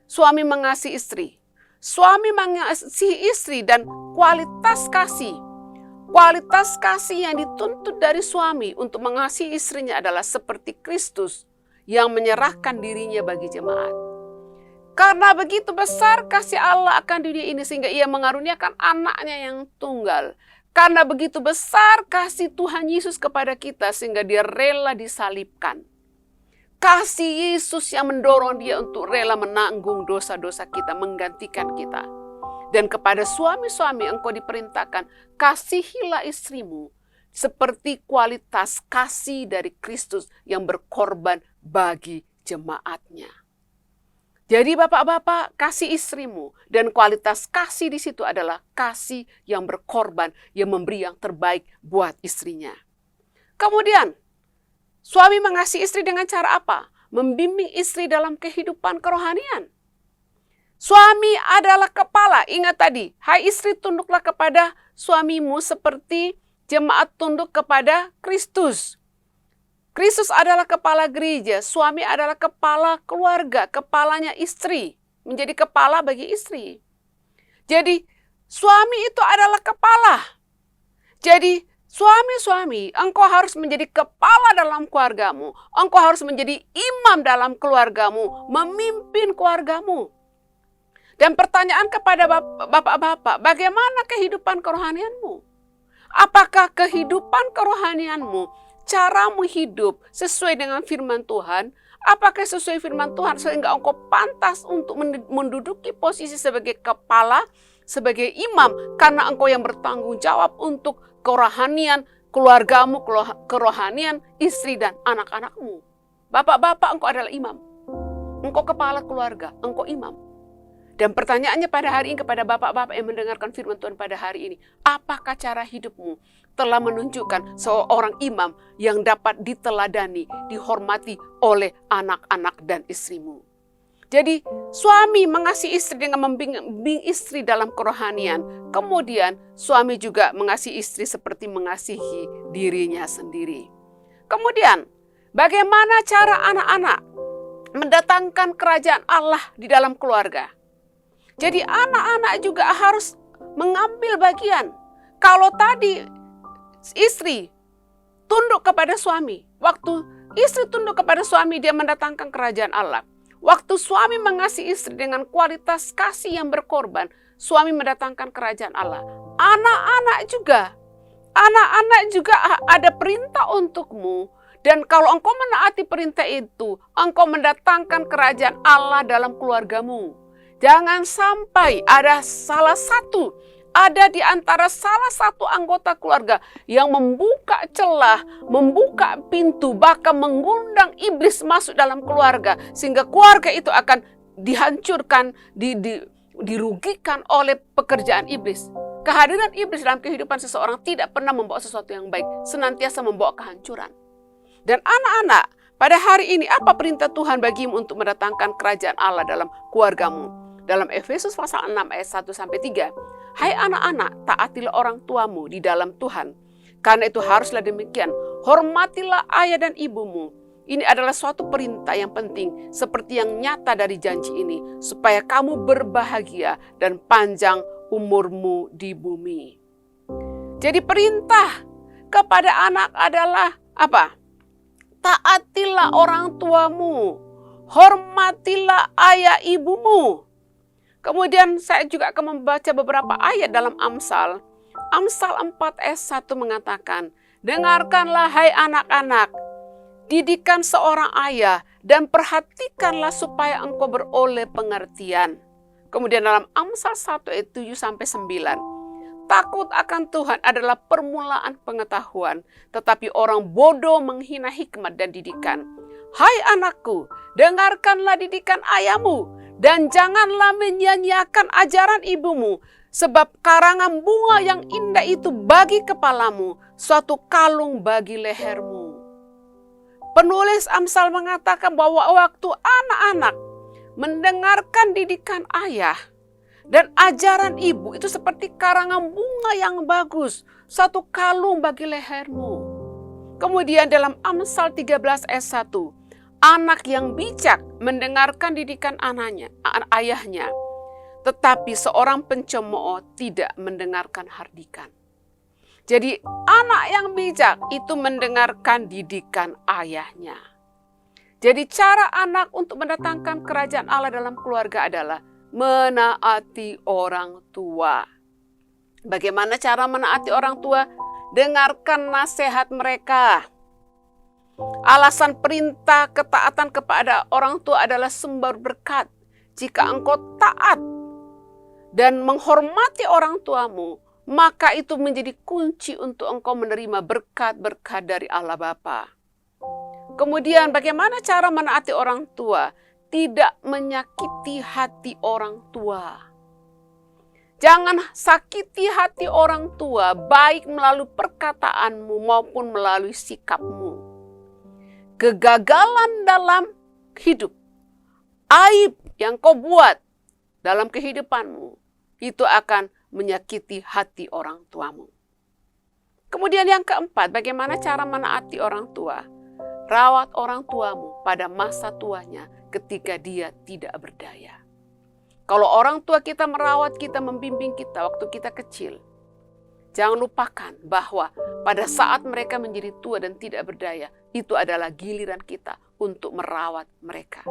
suami mengasihi istri? Suami mengasihi istri dan kualitas kasih. Kualitas kasih yang dituntut dari suami untuk mengasihi istrinya adalah seperti Kristus yang menyerahkan dirinya bagi jemaat. Karena begitu besar kasih Allah akan dunia ini sehingga ia mengaruniakan anaknya yang tunggal. Karena begitu besar kasih Tuhan Yesus kepada kita sehingga dia rela disalibkan. Kasih Yesus yang mendorong dia untuk rela menanggung dosa-dosa kita, menggantikan kita. Dan kepada suami-suami engkau diperintahkan, kasihilah istrimu seperti kualitas kasih dari Kristus yang berkorban bagi jemaatnya. Jadi bapak-bapak, kasih istrimu, dan kualitas kasih di situ adalah kasih yang berkorban, yang memberi yang terbaik buat istrinya. Kemudian, suami mengasihi istri dengan cara apa? Membimbing istri dalam kehidupan kerohanian. Suami adalah kepala, ingat tadi, hai istri tunduklah kepada suamimu seperti jemaat tunduk kepada Kristus. Kristus adalah kepala gereja, suami adalah kepala keluarga, kepalanya istri, menjadi kepala bagi istri. Jadi suami itu adalah kepala. Jadi suami-suami, engkau harus menjadi kepala dalam keluargamu, engkau harus menjadi imam dalam keluargamu, memimpin keluargamu. Dan pertanyaan kepada bapak-bapak, bagaimana kehidupan kerohanianmu? Apakah kehidupan kerohanianmu, caramu hidup sesuai dengan firman Tuhan? Apakah sesuai firman Tuhan sehingga engkau pantas untuk menduduki posisi sebagai kepala, sebagai imam, karena engkau yang bertanggung jawab untuk kerohanian keluargamu, kerohanian istri dan anak-anakmu. Bapak-bapak, engkau adalah imam. Engkau kepala keluarga, engkau imam. Dan pertanyaannya pada hari ini kepada bapak-bapak yang mendengarkan firman Tuhan pada hari ini, apakah cara hidupmu telah menunjukkan seorang imam yang dapat diteladani, dihormati oleh anak-anak dan istrimu? Jadi suami mengasihi istri dengan membimbing istri dalam kerohanian. Kemudian suami juga mengasihi istri seperti mengasihi dirinya sendiri. Kemudian bagaimana cara anak-anak mendatangkan kerajaan Allah di dalam keluarga? Jadi anak-anak juga harus mengambil bagian. Kalau tadi istri tunduk kepada suami, waktu istri tunduk kepada suami dia mendatangkan kerajaan Allah. Waktu suami mengasihi istri dengan kualitas kasih yang berkorban, suami mendatangkan kerajaan Allah. Anak-anak juga ada perintah untukmu. Dan kalau engkau menaati perintah itu, engkau mendatangkan kerajaan Allah dalam keluargamu. Jangan sampai ada di antara salah satu anggota keluarga yang membuka celah, membuka pintu, bahkan mengundang iblis masuk dalam keluarga. Sehingga keluarga itu akan dihancurkan, dirugikan oleh pekerjaan iblis. Kehadiran iblis dalam kehidupan seseorang tidak pernah membawa sesuatu yang baik, senantiasa membawa kehancuran. Dan anak-anak, pada hari ini apa perintah Tuhan bagimu untuk mendatangkan kerajaan Allah dalam keluargamu? Dalam Efesus pasal 6 ayat 1-3, hai anak-anak, taatilah orang tuamu di dalam Tuhan. Karena itu haruslah demikian, hormatilah ayah dan ibumu. Ini adalah suatu perintah yang penting, seperti yang nyata dari janji ini, supaya kamu berbahagia dan panjang umurmu di bumi. Jadi perintah kepada anak adalah apa? Taatilah orang tuamu, hormatilah ayah ibumu. Kemudian saya juga akan membaca beberapa ayat dalam Amsal. Amsal 4 ayat 1 mengatakan, dengarkanlah hai anak-anak, didikan seorang ayah dan perhatikanlah supaya engkau beroleh pengertian. Kemudian dalam Amsal 1 ayat 7-9, takut akan Tuhan adalah permulaan pengetahuan, tetapi orang bodoh menghina hikmat dan didikan. Hai anakku, dengarkanlah didikan ayahmu, dan janganlah menyia-nyiakan ajaran ibumu, sebab karangan bunga yang indah itu bagi kepalamu, suatu kalung bagi lehermu. Penulis Amsal mengatakan bahwa waktu anak-anak mendengarkan didikan ayah dan ajaran ibu itu seperti karangan bunga yang bagus, satu kalung bagi lehermu. Kemudian dalam Amsal 13 ayat 1, anak yang bijak mendengarkan didikan ayahnya, tetapi seorang pencemooh tidak mendengarkan hardikan. Jadi anak yang bijak itu mendengarkan didikan ayahnya. Jadi cara anak untuk mendatangkan kerajaan Allah dalam keluarga adalah menaati orang tua. Bagaimana cara menaati orang tua? Dengarkan nasihat mereka. Alasan perintah ketaatan kepada orang tua adalah sumber berkat. Jika engkau taat dan menghormati orang tuamu, maka itu menjadi kunci untuk engkau menerima berkat-berkat dari Allah Bapa. Kemudian bagaimana cara menaati orang tua? Tidak menyakiti hati orang tua. Jangan sakiti hati orang tua, baik melalui perkataanmu maupun melalui sikapmu. Kegagalan dalam hidup, aib yang kau buat dalam kehidupanmu, itu akan menyakiti hati orang tuamu. Kemudian yang keempat, bagaimana cara menaati orang tua? Rawat orang tuamu pada masa tuanya ketika dia tidak berdaya. Kalau orang tua kita merawat kita, membimbing kita waktu kita kecil, jangan lupakan bahwa pada saat mereka menjadi tua dan tidak berdaya, itu adalah giliran kita untuk merawat mereka.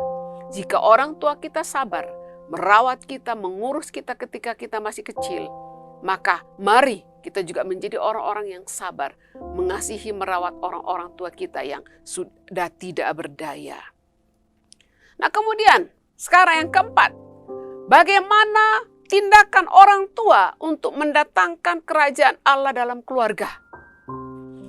Jika orang tua kita sabar, merawat kita, mengurus kita ketika kita masih kecil, maka mari kita juga menjadi orang-orang yang sabar, mengasihi, merawat orang-orang tua kita yang sudah tidak berdaya. Nah kemudian, sekarang yang keempat, bagaimana tindakan orang tua untuk mendatangkan kerajaan Allah dalam keluarga?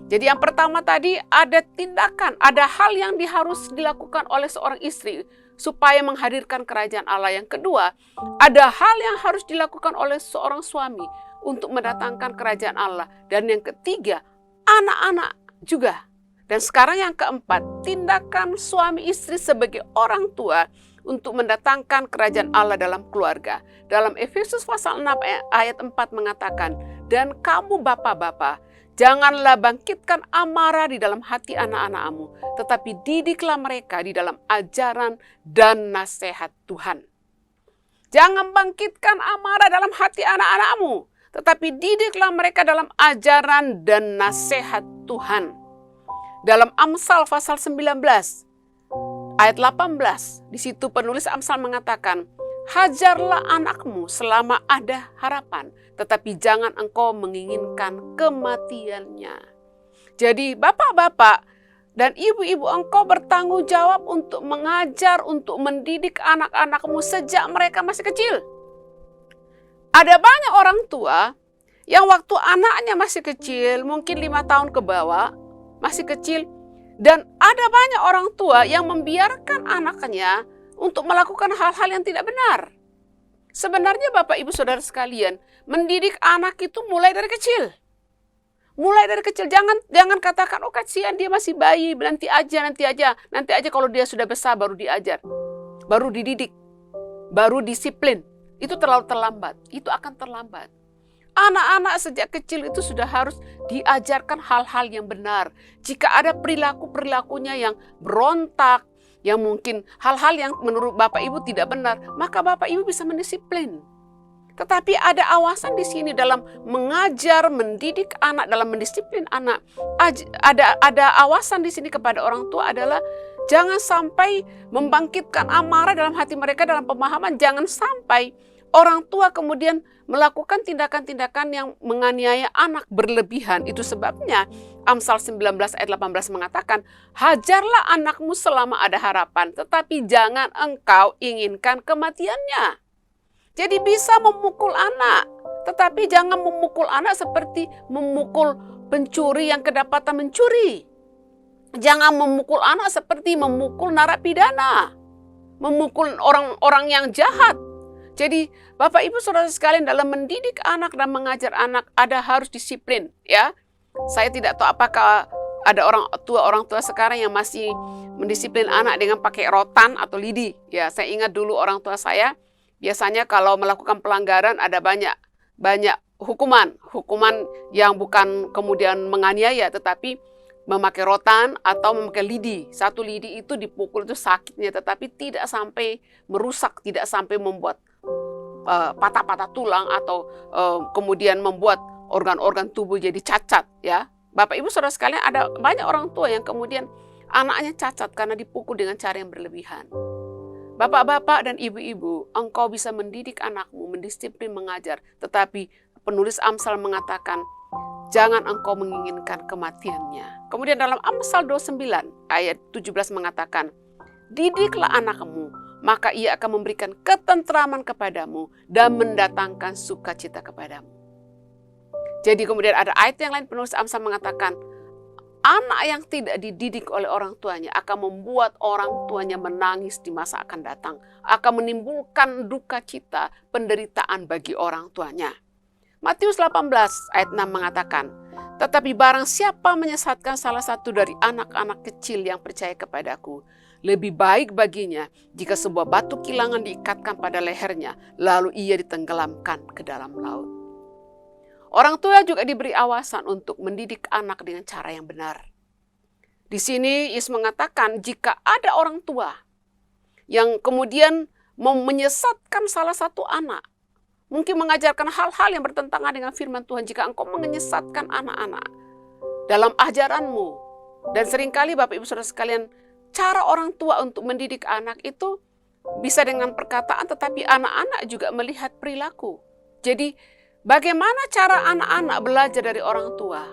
Jadi yang pertama tadi ada tindakan, ada hal yang harus dilakukan oleh seorang istri supaya menghadirkan kerajaan Allah. Yang kedua, ada hal yang harus dilakukan oleh seorang suami untuk mendatangkan kerajaan Allah. Dan yang ketiga, anak-anak juga. Dan sekarang yang keempat, tindakan suami istri sebagai orang tua untuk mendatangkan kerajaan Allah dalam keluarga. Dalam Efesus pasal 6 ayat 4 mengatakan, dan kamu bapak-bapak, janganlah bangkitkan amarah di dalam hati anak-anakmu, tetapi didiklah mereka di dalam ajaran dan nasihat Tuhan. Jangan bangkitkan amarah dalam hati anak-anakmu, tetapi didiklah mereka dalam ajaran dan nasihat Tuhan. Dalam Amsal pasal 19 ayat 18, di situ penulis Amsal mengatakan, hajarlah anakmu selama ada harapan, tetapi jangan engkau menginginkan kematiannya. Jadi bapak-bapak dan ibu-ibu, engkau bertanggung jawab untuk mengajar, untuk mendidik anak-anakmu sejak mereka masih kecil. Ada banyak orang tua yang waktu anaknya masih kecil, mungkin 5 tahun ke bawah, masih kecil, dan ada banyak orang tua yang membiarkan anaknya untuk melakukan hal-hal yang tidak benar. Sebenarnya Bapak Ibu Saudara sekalian, mendidik anak itu mulai dari kecil. Mulai dari kecil, jangan katakan, oh kasihan dia masih bayi, nanti aja kalau dia sudah besar baru diajar, baru dididik, baru disiplin. Itu terlalu terlambat, itu akan terlambat. Anak-anak sejak kecil itu sudah harus diajarkan hal-hal yang benar. Jika ada perilaku-perilakunya yang berontak, yang mungkin hal-hal yang menurut Bapak Ibu tidak benar, maka Bapak Ibu bisa mendisiplin. Tetapi ada awasan di sini dalam mengajar, mendidik anak, dalam mendisiplin anak. Ada awasan di sini kepada orang tua adalah jangan sampai membangkitkan amarah dalam hati mereka, dalam pemahaman. Jangan sampai orang tua kemudian melakukan tindakan-tindakan yang menganiaya anak berlebihan. Itu sebabnya Amsal 19 ayat 18 mengatakan, hajarlah anakmu selama ada harapan, tetapi jangan engkau inginkan kematiannya. Jadi bisa memukul anak, tetapi jangan memukul anak seperti memukul pencuri yang kedapatan mencuri. Jangan memukul anak seperti memukul narapidana, memukul orang-orang yang jahat. Jadi Bapak Ibu Saudara sekalian, dalam mendidik anak dan mengajar anak ada harus disiplin, ya. Saya tidak tahu apakah ada orang tua sekarang yang masih mendisiplin anak dengan pakai rotan atau lidi. Ya, saya ingat dulu orang tua saya biasanya kalau melakukan pelanggaran ada banyak hukuman yang bukan kemudian menganiaya, tetapi memakai rotan atau memakai lidi. Satu lidi itu dipukul itu sakitnya, tetapi tidak sampai merusak, tidak sampai membuat patah-patah tulang atau kemudian membuat organ-organ tubuh jadi cacat, ya. Bapak Ibu Saudara sekalian, ada banyak orang tua yang kemudian anaknya cacat karena dipukul dengan cara yang berlebihan. Bapak-bapak dan ibu-ibu, engkau bisa mendidik anakmu, mendisiplin, mengajar, tetapi penulis Amsal mengatakan, jangan engkau menginginkan kematiannya. Kemudian dalam Amsal 29 ayat 17 mengatakan, didiklah anakmu, maka ia akan memberikan ketentraman kepadamu dan mendatangkan sukacita kepadamu. Jadi kemudian ada ayat yang lain, penulis Amsal mengatakan, anak yang tidak dididik oleh orang tuanya akan membuat orang tuanya menangis di masa akan datang. Akan menimbulkan duka cita, penderitaan bagi orang tuanya. Matius 18 ayat 6 mengatakan, tetapi barang siapa menyesatkan salah satu dari anak-anak kecil yang percaya kepadaku, lebih baik baginya jika sebuah batu kilangan diikatkan pada lehernya, lalu ia ditenggelamkan ke dalam laut. Orang tua juga diberi awasan untuk mendidik anak dengan cara yang benar. Di sini Yesus mengatakan jika ada orang tua yang kemudian menyesatkan salah satu anak, mungkin mengajarkan hal-hal yang bertentangan dengan firman Tuhan, jika engkau menyesatkan anak-anak dalam ajaranmu, dan seringkali Bapak Ibu Saudara sekalian, cara orang tua untuk mendidik anak itu bisa dengan perkataan, tetapi anak-anak juga melihat perilaku. Jadi bagaimana cara anak-anak belajar dari orang tua?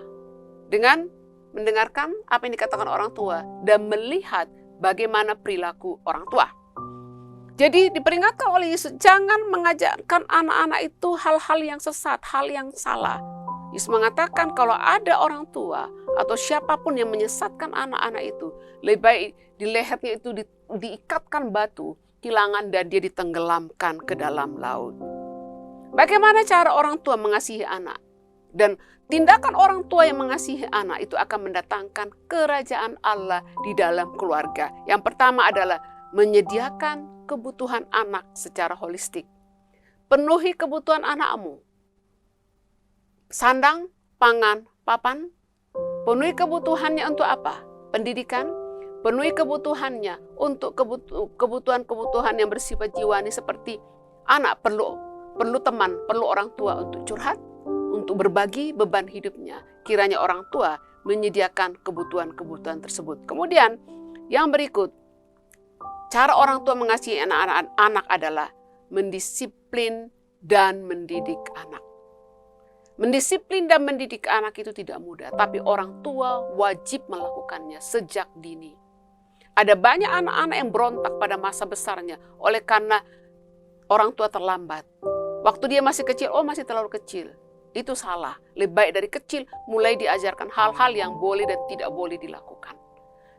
Dengan mendengarkan apa yang dikatakan orang tua dan melihat bagaimana perilaku orang tua. Jadi diperingatkan oleh Yesus, jangan mengajarkan anak-anak itu hal-hal yang sesat, hal yang salah. Yesus mengatakan kalau ada orang tua atau siapapun yang menyesatkan anak-anak itu, lebih baik di lehernya itu diikatkan batu kilangan dan dia ditenggelamkan ke dalam laut. Bagaimana cara orang tua mengasihi anak? Dan tindakan orang tua yang mengasihi anak itu akan mendatangkan kerajaan Allah di dalam keluarga. Yang pertama adalah menyediakan kebutuhan anak secara holistik. Penuhi kebutuhan anakmu. Sandang, pangan, papan. Penuhi kebutuhannya untuk apa? Pendidikan. Penuhi kebutuhannya untuk kebutuhan-kebutuhan yang bersifat jiwani, seperti anak perlu teman, perlu orang tua untuk curhat, untuk berbagi beban hidupnya. Kiranya orang tua menyediakan kebutuhan-kebutuhan tersebut. Kemudian yang berikut, cara orang tua mengasihi anak-anak adalah mendisiplin dan mendidik anak. Mendisiplin dan mendidik anak itu tidak mudah, tapi orang tua wajib melakukannya sejak dini. Ada banyak anak-anak yang berontak pada masa besarnya oleh karena orang tua terlambat. Waktu dia masih kecil, masih terlalu kecil. Itu salah. Lebih baik dari kecil mulai diajarkan hal-hal yang boleh dan tidak boleh dilakukan.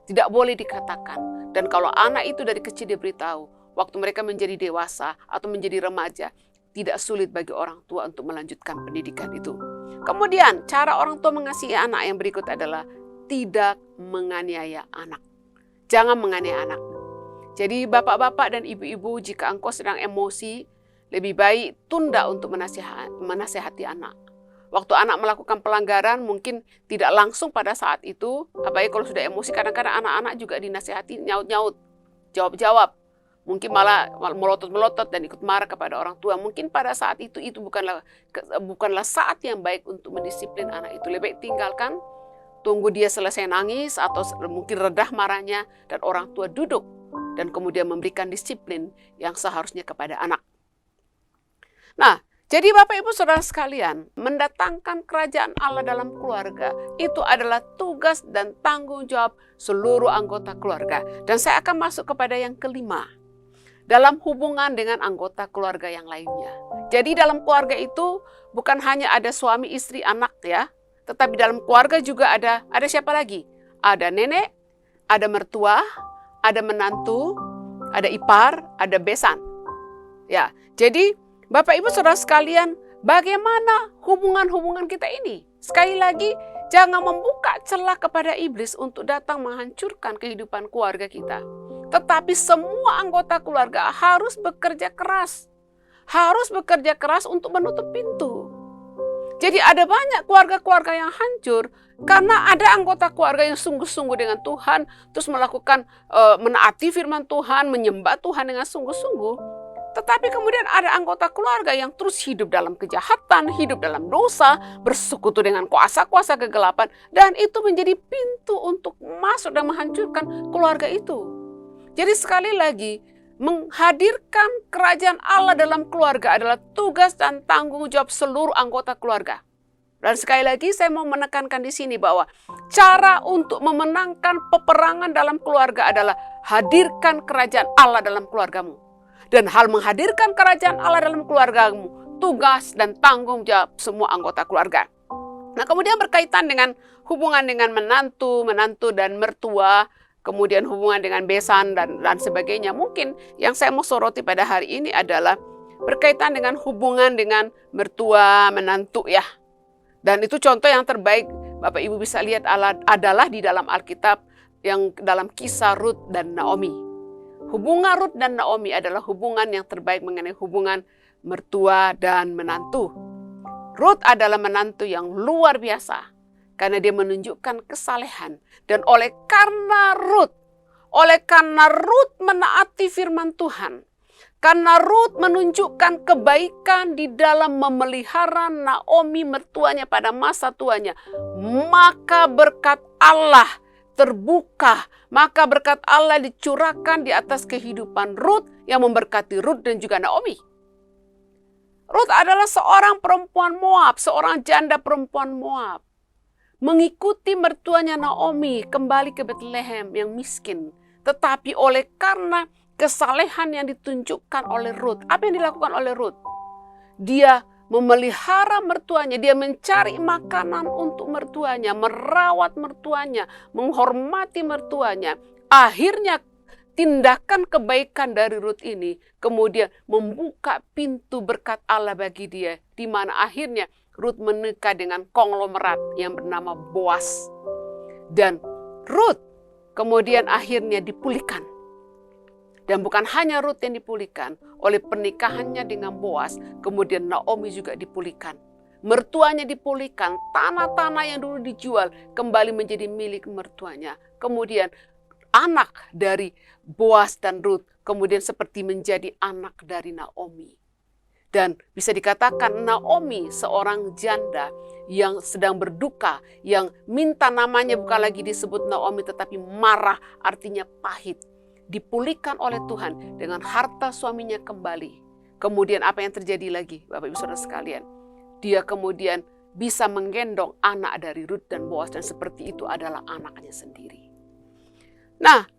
Tidak boleh dikatakan. Dan kalau anak itu dari kecil diberitahu, waktu mereka menjadi dewasa atau menjadi remaja, tidak sulit bagi orang tua untuk melanjutkan pendidikan itu. Kemudian cara orang tua mengasihi anak yang berikut adalah tidak menganiaya anak. Jangan menganiaya anak. Jadi bapak-bapak dan ibu-ibu, jika engkau sedang emosi, lebih baik tunda untuk menasehati anak. Waktu anak melakukan pelanggaran mungkin tidak langsung pada saat itu, apalagi kalau sudah emosi, kadang-kadang anak-anak juga dinasehati nyaut-nyaut, jawab-jawab. Mungkin malah melotot-melotot dan ikut marah kepada orang tua. Mungkin pada saat itu bukanlah saat yang baik untuk mendisiplin anak itu. Lebih baik tinggalkan, tunggu dia selesai nangis atau mungkin redah marahnya, dan orang tua duduk dan kemudian memberikan disiplin yang seharusnya kepada anak. Nah, jadi Bapak Ibu Saudara sekalian, mendatangkan kerajaan Allah dalam keluarga itu adalah tugas dan tanggung jawab seluruh anggota keluarga. Dan saya akan masuk kepada yang kelima, dalam hubungan dengan anggota keluarga yang lainnya. Jadi dalam keluarga itu bukan hanya ada suami, istri, anak ya, tetapi dalam keluarga juga ada siapa lagi? Ada nenek, ada mertua, ada menantu, ada ipar, ada besan. Ya, jadi Bapak Ibu Saudara sekalian, bagaimana hubungan-hubungan kita ini? Sekali lagi, jangan membuka celah kepada iblis untuk datang menghancurkan kehidupan keluarga kita. Tetapi semua anggota keluarga harus bekerja keras. Harus bekerja keras untuk menutup pintu. Jadi ada banyak keluarga-keluarga yang hancur karena ada anggota keluarga yang sungguh-sungguh dengan Tuhan, terus melakukan menaati firman Tuhan, menyembah Tuhan dengan sungguh-sungguh. Tetapi kemudian ada anggota keluarga yang terus hidup dalam kejahatan, hidup dalam dosa, bersekutu dengan kuasa-kuasa kegelapan, dan itu menjadi pintu untuk masuk dan menghancurkan keluarga itu. Jadi sekali lagi, menghadirkan kerajaan Allah dalam keluarga adalah tugas dan tanggung jawab seluruh anggota keluarga. Dan sekali lagi saya mau menekankan di sini bahwa cara untuk memenangkan peperangan dalam keluarga adalah hadirkan kerajaan Allah dalam keluargamu. Dan hal menghadirkan kerajaan Allah dalam keluargamu, tugas dan tanggung jawab semua anggota keluarga. Nah, kemudian berkaitan dengan hubungan dengan menantu dan mertua, kemudian hubungan dengan besan dan sebagainya. Mungkin yang saya mau soroti pada hari ini adalah berkaitan dengan hubungan dengan mertua, menantu ya. Dan itu contoh yang terbaik Bapak Ibu bisa lihat adalah di dalam Alkitab yang dalam kisah Rut dan Naomi. Hubungan Rut dan Naomi adalah hubungan yang terbaik mengenai hubungan mertua dan menantu. Rut adalah menantu yang luar biasa karena dia menunjukkan kesalehan. Dan oleh karena Rut menaati firman Tuhan, karena Rut menunjukkan kebaikan di dalam memelihara Naomi mertuanya pada masa tuanya, maka berkat Allah terbuka, maka berkat Allah dicurahkan di atas kehidupan Rut yang memberkati Rut dan juga Naomi. Rut adalah seorang perempuan Moab, seorang janda perempuan Moab. Mengikuti mertuanya Naomi kembali ke Bethlehem yang miskin. Tetapi oleh karena kesalehan yang ditunjukkan oleh Rut, apa yang dilakukan oleh Rut? Dia memelihara mertuanya, dia mencari makanan untuk mertuanya, merawat mertuanya, menghormati mertuanya. Akhirnya tindakan kebaikan dari Rut ini kemudian membuka pintu berkat Allah bagi dia, di mana akhirnya Rut menikah dengan konglomerat yang bernama Boas. Dan Rut kemudian akhirnya dipulihkan. Dan bukan hanya Rut yang dipulihkan, oleh pernikahannya dengan Boas, kemudian Naomi juga dipulihkan. Mertuanya dipulihkan, tanah-tanah yang dulu dijual kembali menjadi milik mertuanya. Kemudian anak dari Boas dan Rut kemudian seperti menjadi anak dari Naomi. Dan bisa dikatakan Naomi seorang janda yang sedang berduka, yang minta namanya bukan lagi disebut Naomi tetapi marah, artinya pahit. Dipulihkan oleh Tuhan dengan harta suaminya kembali. Kemudian apa yang terjadi lagi Bapak Ibu Saudara sekalian? Dia kemudian bisa menggendong anak dari Rut dan Boas dan seperti itu adalah anaknya sendiri. Nah,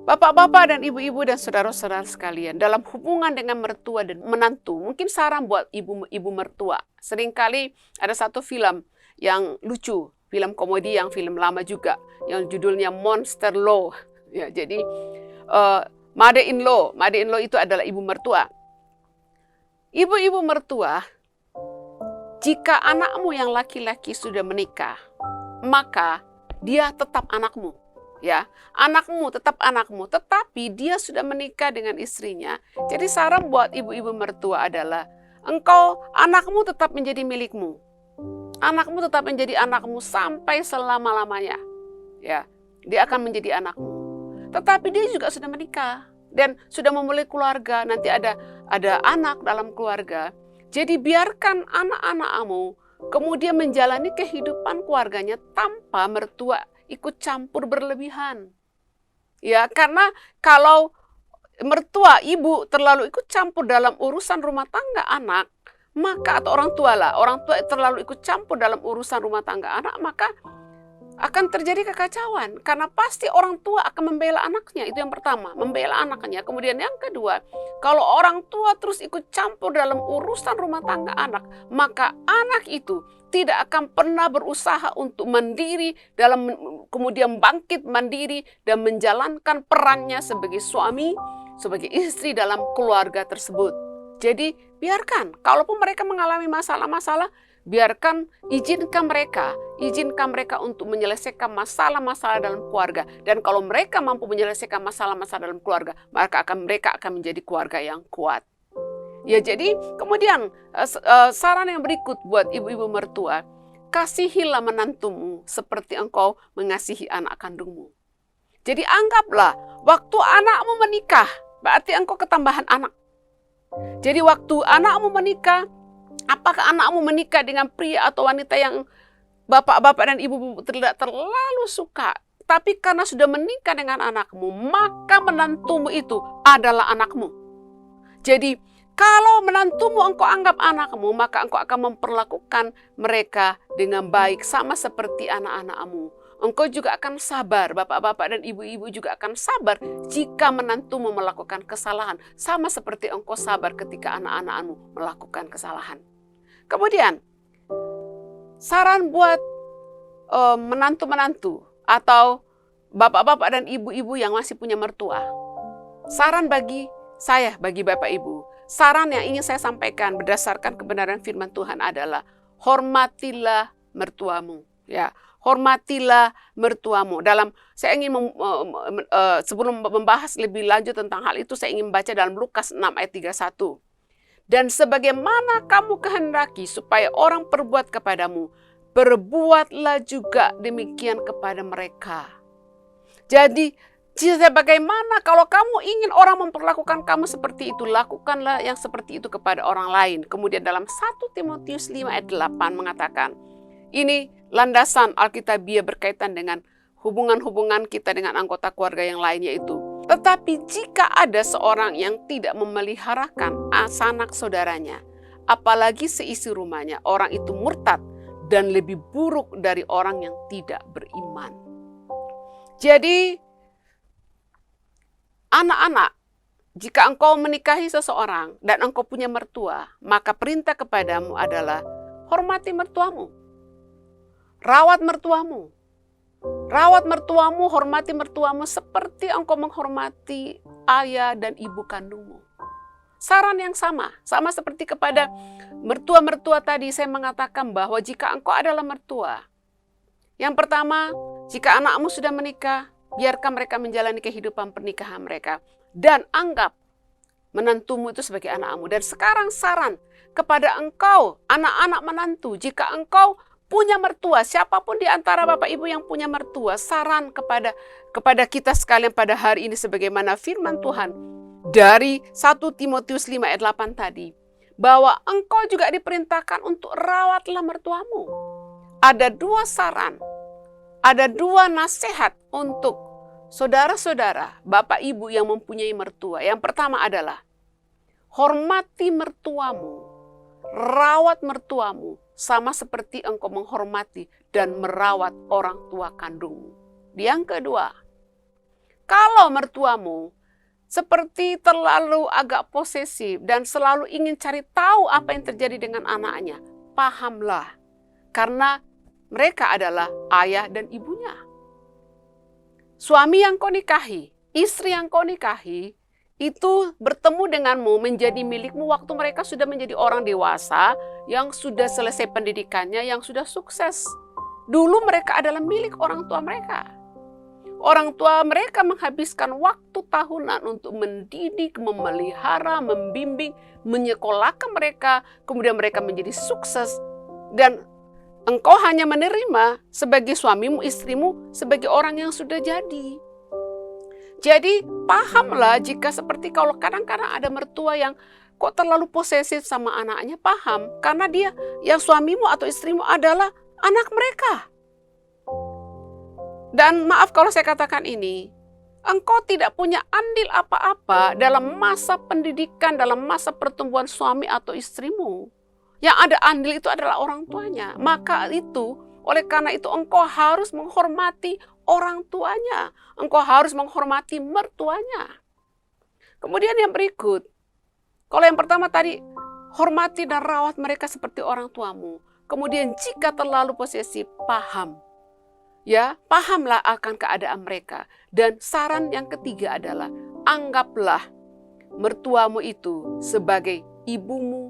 Bapak-bapak dan ibu-ibu dan saudara-saudara sekalian, dalam hubungan dengan mertua dan menantu, mungkin saran buat ibu mertua. Seringkali ada satu film yang lucu, film komedi yang film lama juga, yang judulnya Monster Law. Ya, jadi mother-in-law itu adalah ibu mertua. Ibu-ibu mertua, jika anakmu yang laki-laki sudah menikah, maka dia tetap anakmu. Ya, anakmu tetap anakmu, tetapi dia sudah menikah dengan istrinya. Jadi saran buat ibu-ibu mertua adalah, anakmu tetap menjadi milikmu. Anakmu tetap menjadi anakmu sampai selama-lamanya. Ya, dia akan menjadi anakmu. Tetapi dia juga sudah menikah dan sudah memulai keluarga, nanti ada anak dalam keluarga. Jadi biarkan anak-anakmu kemudian menjalani kehidupan keluarganya tanpa mertua ikut campur berlebihan. Ya, karena kalau mertua ibu terlalu ikut campur dalam urusan rumah tangga anak, maka atau orang tua terlalu ikut campur dalam urusan rumah tangga anak, maka akan terjadi kekacauan. Karena pasti orang tua akan membela anaknya. Itu yang pertama, membela anaknya. Kemudian yang kedua, kalau orang tua terus ikut campur dalam urusan rumah tangga anak, maka anak itu tidak akan pernah berusaha untuk mandiri, kemudian bangkit mandiri dan menjalankan perannya sebagai suami, sebagai istri dalam keluarga tersebut. Jadi biarkan, kalaupun mereka mengalami masalah-masalah, izinkan mereka untuk menyelesaikan masalah-masalah dalam keluarga. Dan kalau mereka mampu menyelesaikan masalah-masalah dalam keluarga, maka mereka akan menjadi keluarga yang kuat. Ya, jadi kemudian saran yang berikut buat ibu-ibu mertua, kasihilah menantumu seperti engkau mengasihi anak kandungmu. Jadi anggaplah waktu anakmu menikah, berarti engkau ketambahan anak. Jadi waktu anakmu menikah, apakah anakmu menikah dengan pria atau wanita yang bapak-bapak dan ibu-ibu tidak terlalu suka, tapi karena sudah menikah dengan anakmu, maka menantumu itu adalah anakmu. Jadi kalau menantumu engkau anggap anakmu, maka engkau akan memperlakukan mereka dengan baik sama seperti anak-anakmu. Engkau juga akan sabar, bapak-bapak dan ibu-ibu juga akan sabar jika menantumu melakukan kesalahan, sama seperti engkau sabar ketika anak-anakmu melakukan kesalahan. Kemudian, Saran buat menantu-menantu atau bapak-bapak dan ibu-ibu yang masih punya mertua. Saran bagi saya, bagi Bapak Ibu, saran yang ingin saya sampaikan berdasarkan kebenaran firman Tuhan adalah hormatilah mertuamu. Ya, hormatilah mertuamu. Saya ingin sebelum membahas lebih lanjut tentang hal itu, saya ingin baca dalam Lukas 6 ayat 31. Dan sebagaimana kamu kehendaki supaya orang perbuat kepadamu, berbuatlah juga demikian kepada mereka. Jadi, bagaimana kalau kamu ingin orang memperlakukan kamu seperti itu, lakukanlah yang seperti itu kepada orang lain. Kemudian dalam 1 Timotius 5 ayat 8 mengatakan, ini landasan Alkitabiah berkaitan dengan hubungan-hubungan kita dengan anggota keluarga yang lainnya itu. Tetapi jika ada seorang yang tidak memeliharakan sanak saudaranya, apalagi seisi rumahnya, orang itu murtad dan lebih buruk dari orang yang tidak beriman. Jadi, anak-anak, jika engkau menikahi seseorang dan engkau punya mertua, maka perintah kepadamu adalah hormati mertuamu. Rawat mertuamu. Rawat mertuamu, hormati mertuamu seperti engkau menghormati ayah dan ibu kandungmu. Saran yang sama seperti kepada mertua-mertua tadi, saya mengatakan bahwa jika engkau adalah mertua, yang pertama, jika anakmu sudah menikah, biarkan mereka menjalani kehidupan pernikahan mereka. Dan anggap menantumu itu sebagai anakmu. Dan sekarang saran kepada engkau, anak-anak menantu, jika engkau punya mertua, siapapun di antara Bapak Ibu yang punya mertua, saran kepada kita sekalian pada hari ini sebagaimana firman Tuhan dari 1 Timotius 5 ayat 8 tadi, bahwa engkau juga diperintahkan untuk rawatlah mertuamu. Ada 2 saran, ada 2 nasihat untuk saudara-saudara, Bapak Ibu yang mempunyai mertua. Yang pertama adalah hormati mertuamu, rawat mertuamu sama seperti engkau menghormati dan merawat orang tua kandungmu. Yang kedua, kalau mertuamu seperti terlalu agak posesif dan selalu ingin cari tahu apa yang terjadi dengan anaknya, pahamlah, karena mereka adalah ayah dan ibunya. Suami yang kau nikahi, istri yang kau nikahi, itu bertemu denganmu, menjadi milikmu waktu mereka sudah menjadi orang dewasa, yang sudah selesai pendidikannya, yang sudah sukses. Dulu mereka adalah milik orang tua mereka. Orang tua mereka menghabiskan waktu tahunan untuk mendidik, memelihara, membimbing, menyekolahkan mereka, kemudian mereka menjadi sukses. Dan engkau hanya menerima sebagai suamimu, istrimu, sebagai orang yang sudah jadi. Jadi pahamlah jika seperti kalau kadang-kadang ada mertua yang kok terlalu posesif sama anaknya, paham. Karena dia, yang suamimu atau istrimu adalah anak mereka. Dan maaf kalau saya katakan ini, engkau tidak punya andil apa-apa dalam masa pendidikan, dalam masa pertumbuhan suami atau istrimu. Yang ada andil itu adalah orang tuanya. Maka oleh karena itu engkau harus menghormati orang tuanya. Engkau harus menghormati mertuanya. Kemudian yang berikut, kalau yang pertama tadi, hormati dan rawat mereka seperti orang tuamu. Kemudian jika terlalu posesif, paham. Ya, pahamlah akan keadaan mereka. Dan saran yang ketiga adalah, anggaplah mertuamu itu sebagai ibumu,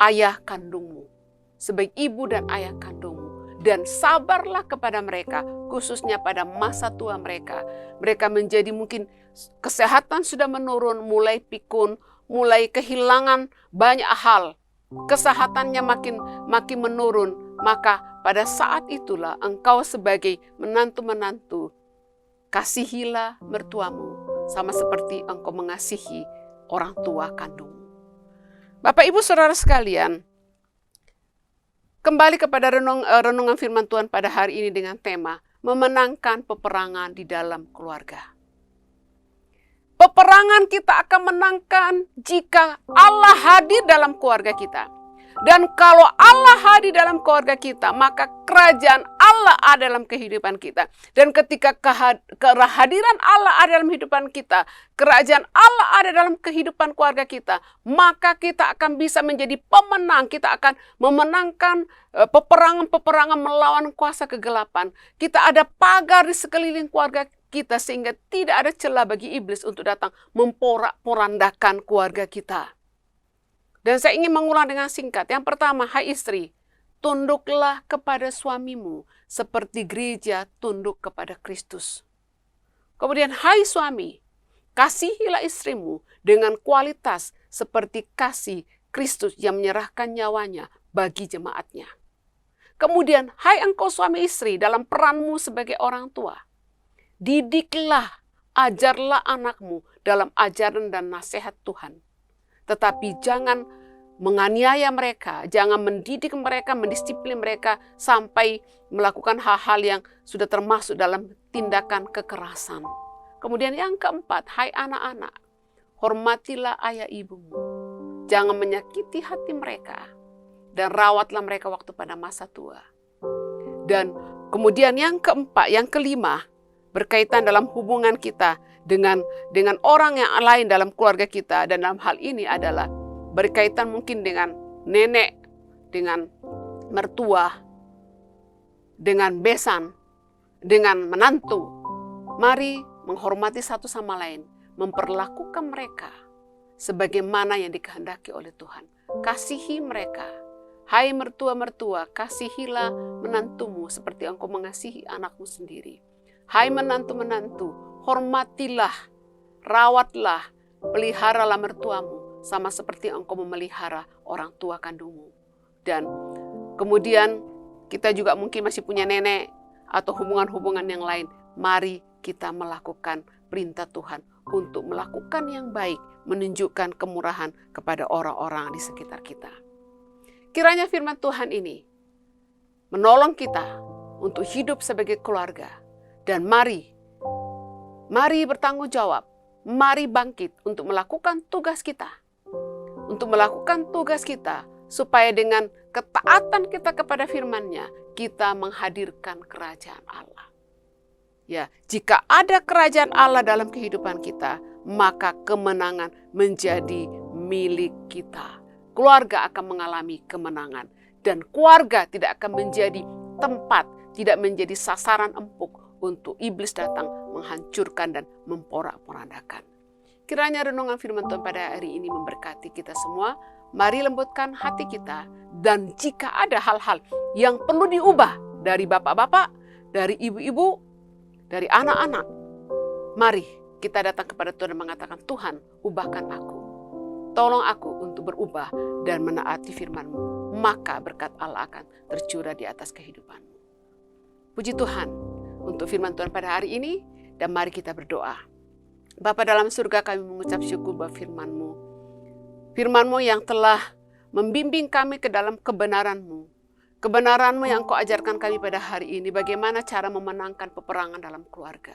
ayah kandungmu. Sebagai ibu dan ayah kandungmu. Dan sabarlah kepada mereka, khususnya pada masa tua mereka. Mereka menjadi mungkin kesehatan sudah menurun, mulai pikun, mulai kehilangan banyak hal. Kesehatannya makin menurun. Maka pada saat itulah engkau sebagai menantu-menantu, kasihilah mertuamu sama seperti engkau mengasihi orang tua kandungmu. Bapak Ibu Saudara sekalian, kembali kepada renungan firman Tuhan pada hari ini dengan tema memenangkan peperangan di dalam keluarga. Peperangan kita akan menangkan jika Allah hadir dalam keluarga kita. Dan kalau Allah hadir dalam keluarga kita, maka kerajaan Allah ada dalam kehidupan kita. Dan ketika kehadiran Allah ada dalam kehidupan kita, kerajaan Allah ada dalam kehidupan keluarga kita, maka kita akan bisa menjadi pemenang. Kita akan memenangkan peperangan-peperangan melawan kuasa kegelapan. Kita ada pagar di sekeliling keluarga kita sehingga tidak ada celah bagi iblis untuk datang memporak-porandakan keluarga kita. Dan saya ingin mengulang dengan singkat. Yang pertama, hai istri, tunduklah kepada suamimu seperti gereja tunduk kepada Kristus. Kemudian, hai suami, kasihilah istrimu dengan kualitas seperti kasih Kristus yang menyerahkan nyawanya bagi jemaatnya. Kemudian, hai engkau suami istri dalam peranmu sebagai orang tua, didiklah, ajarlah anakmu dalam ajaran dan nasihat Tuhan. Tetapi jangan menganiaya mereka, jangan mendidik mereka, mendisiplin mereka sampai melakukan hal-hal yang sudah termasuk dalam tindakan kekerasan. Kemudian yang keempat, hai anak-anak, hormatilah ayah ibumu. Jangan menyakiti hati mereka dan rawatlah mereka waktu pada masa tua. Dan kemudian yang keempat, yang kelima, berkaitan dalam hubungan kita dengan orang yang lain dalam keluarga kita, dan dalam hal ini adalah berkaitan mungkin dengan nenek, dengan mertua, dengan besan, dengan menantu. Mari menghormati satu sama lain, memperlakukan mereka sebagaimana yang dikehendaki oleh Tuhan. Kasihi mereka. Hai mertua-mertua, kasihilah menantumu seperti engkau mengasihi anakmu sendiri. Hai menantu-menantu, hormatilah, rawatlah, peliharalah mertuamu sama seperti engkau memelihara orang tua kandungmu. Dan kemudian kita juga mungkin masih punya nenek atau hubungan-hubungan yang lain. Mari kita melakukan perintah Tuhan untuk melakukan yang baik, menunjukkan kemurahan kepada orang-orang di sekitar kita. Kiranya firman Tuhan ini menolong kita untuk hidup sebagai keluarga. Dan mari bertanggung jawab, mari bangkit untuk melakukan tugas kita. Untuk melakukan tugas kita, supaya dengan ketaatan kita kepada firman-Nya, kita menghadirkan kerajaan Allah. Ya, jika ada kerajaan Allah dalam kehidupan kita, maka kemenangan menjadi milik kita. Keluarga akan mengalami kemenangan. Dan keluarga tidak akan menjadi tempat, tidak menjadi sasaran empuk untuk iblis datang menghancurkan dan memporak-porandakan. Kiranya renungan firman Tuhan pada hari ini memberkati kita semua. Mari lembutkan hati kita. Dan jika ada hal-hal yang perlu diubah dari bapak-bapak, dari ibu-ibu, dari anak-anak, mari kita datang kepada Tuhan dan mengatakan, Tuhan, ubahkan aku. Tolong aku untuk berubah dan menaati firman-Mu. Maka berkat Allah akan tercurah di atas kehidupanmu. Puji Tuhan untuk firman Tuhan pada hari ini, dan mari kita berdoa. Bapa dalam surga, kami mengucap syukur buat firman-Mu. Firman-Mu yang telah membimbing kami ke dalam kebenaran-Mu. Kebenaran-Mu yang Kau ajarkan kami pada hari ini, bagaimana cara memenangkan peperangan dalam keluarga.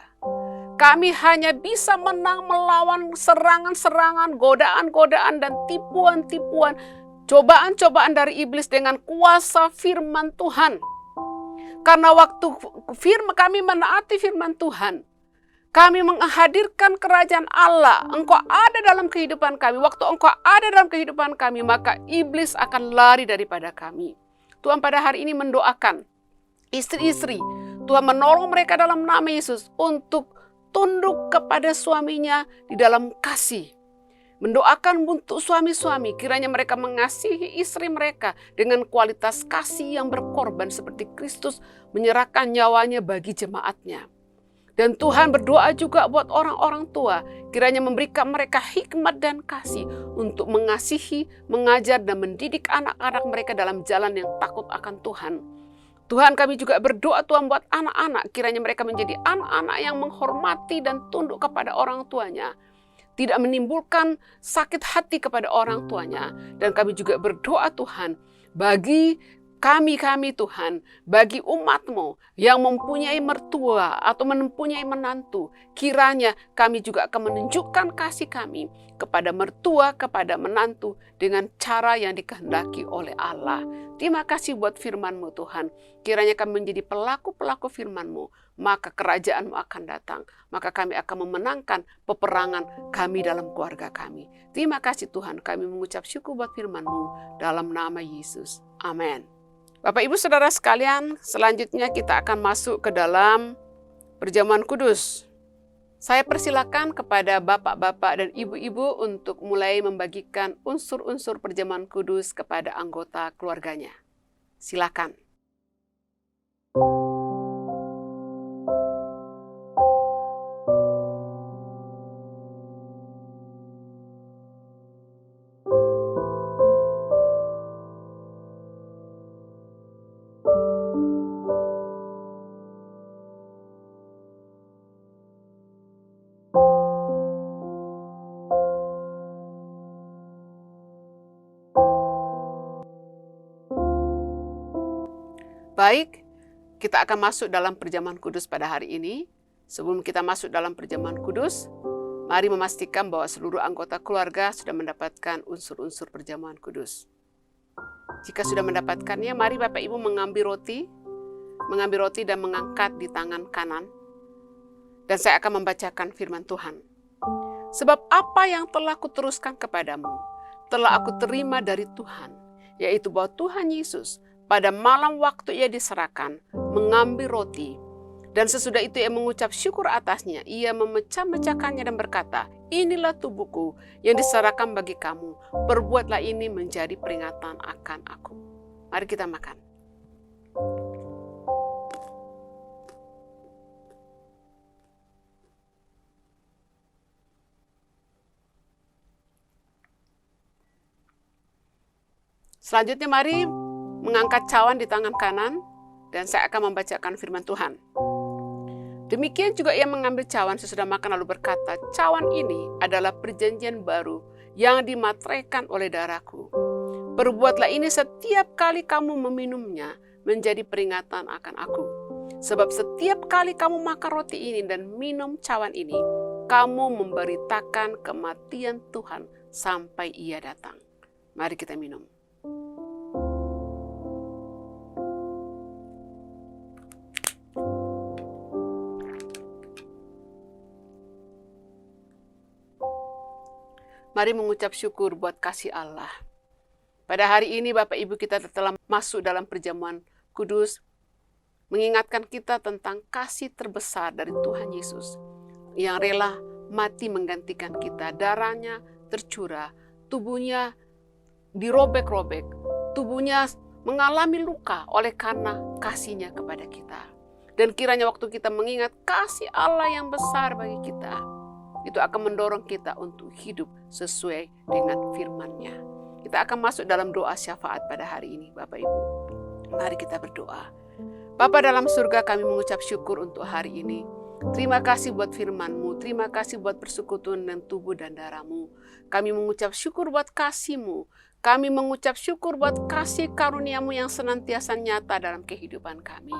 Kami hanya bisa menang melawan serangan-serangan, godaan-godaan, dan tipuan-tipuan, cobaan-cobaan dari iblis dengan kuasa firman Tuhan. Karena waktu kami menaati firman Tuhan, kami menghadirkan kerajaan Allah. Engkau ada dalam kehidupan kami. Waktu Engkau ada dalam kehidupan kami, maka iblis akan lari daripada kami. Tuhan pada hari ini mendoakan istri-istri. Tuhan menolong mereka dalam nama Yesus untuk tunduk kepada suaminya di dalam kasih. Mendoakan untuk suami-suami, kiranya mereka mengasihi istri mereka dengan kualitas kasih yang berkorban seperti Kristus menyerahkan nyawanya bagi jemaatnya. Dan Tuhan berdoa juga buat orang-orang tua, kiranya memberikan mereka hikmat dan kasih untuk mengasihi, mengajar, dan mendidik anak-anak mereka dalam jalan yang takut akan Tuhan. Tuhan, kami juga berdoa Tuhan buat anak-anak, kiranya mereka menjadi anak-anak yang menghormati dan tunduk kepada orang tuanya. Tidak menimbulkan sakit hati kepada orang tuanya. Dan kami juga berdoa Tuhan, bagi kami Tuhan, bagi umat-Mu yang mempunyai mertua atau mempunyai menantu, kiranya kami juga akan menunjukkan kasih kami kepada mertua, kepada menantu dengan cara yang dikehendaki oleh Allah. Terima kasih buat firman-Mu Tuhan. Kiranya kami menjadi pelaku-pelaku firman-Mu, maka kerajaan-Mu akan datang. Maka kami akan memenangkan peperangan kami dalam keluarga kami. Terima kasih Tuhan, kami mengucap syukur buat firman-Mu dalam nama Yesus. Amin. Bapak Ibu Saudara sekalian, selanjutnya kita akan masuk ke dalam perjamuan kudus. Saya persilakan kepada bapak-bapak dan ibu-ibu untuk mulai membagikan unsur-unsur perjamuan kudus kepada anggota keluarganya. Silakan. Baik, kita akan masuk dalam perjamuan kudus pada hari ini. Sebelum kita masuk dalam perjamuan kudus, mari memastikan bahwa seluruh anggota keluarga sudah mendapatkan unsur-unsur perjamuan kudus. Jika sudah mendapatkannya, mari Bapak Ibu mengambil roti dan mengangkat di tangan kanan. Dan saya akan membacakan firman Tuhan. Sebab apa yang telah kuteruskan kepadamu, telah aku terima dari Tuhan, yaitu bahwa Tuhan Yesus pada malam waktu ia diserahkan, mengambil roti, dan sesudah itu ia mengucap syukur atasnya, ia memecah-mecahkannya dan berkata, inilah tubuhku yang diserahkan bagi kamu, perbuatlah ini menjadi peringatan akan aku. Mari kita makan. Selanjutnya mari mengangkat cawan di tangan kanan, dan saya akan membacakan firman Tuhan. Demikian juga ia mengambil cawan sesudah makan lalu berkata, cawan ini adalah perjanjian baru yang dimateraikan oleh darahku. Perbuatlah ini setiap kali kamu meminumnya menjadi peringatan akan aku. Sebab setiap kali kamu makan roti ini dan minum cawan ini, kamu memberitakan kematian Tuhan sampai ia datang. Mari kita minum. Mari mengucap syukur buat kasih Allah. Pada hari ini Bapak Ibu kita telah masuk dalam perjamuan kudus, mengingatkan kita tentang kasih terbesar dari Tuhan Yesus, yang rela mati menggantikan kita. Darahnya tercurah, tubuhnya dirobek-robek, tubuhnya mengalami luka oleh karena kasihnya kepada kita. Dan kiranya waktu kita mengingat kasih Allah yang besar bagi kita, itu akan mendorong kita untuk hidup sesuai dengan firman-Nya. Kita akan masuk dalam doa syafaat pada hari ini, Bapak Ibu. Mari kita berdoa. Bapa dalam surga, kami mengucap syukur untuk hari ini. Terima kasih buat firman-Mu, terima kasih buat persekutuan dengan tubuh dan darah-Mu. Kami mengucap syukur buat kasih-Mu. Kami mengucap syukur buat kasih karunia-Mu yang senantiasa nyata dalam kehidupan kami.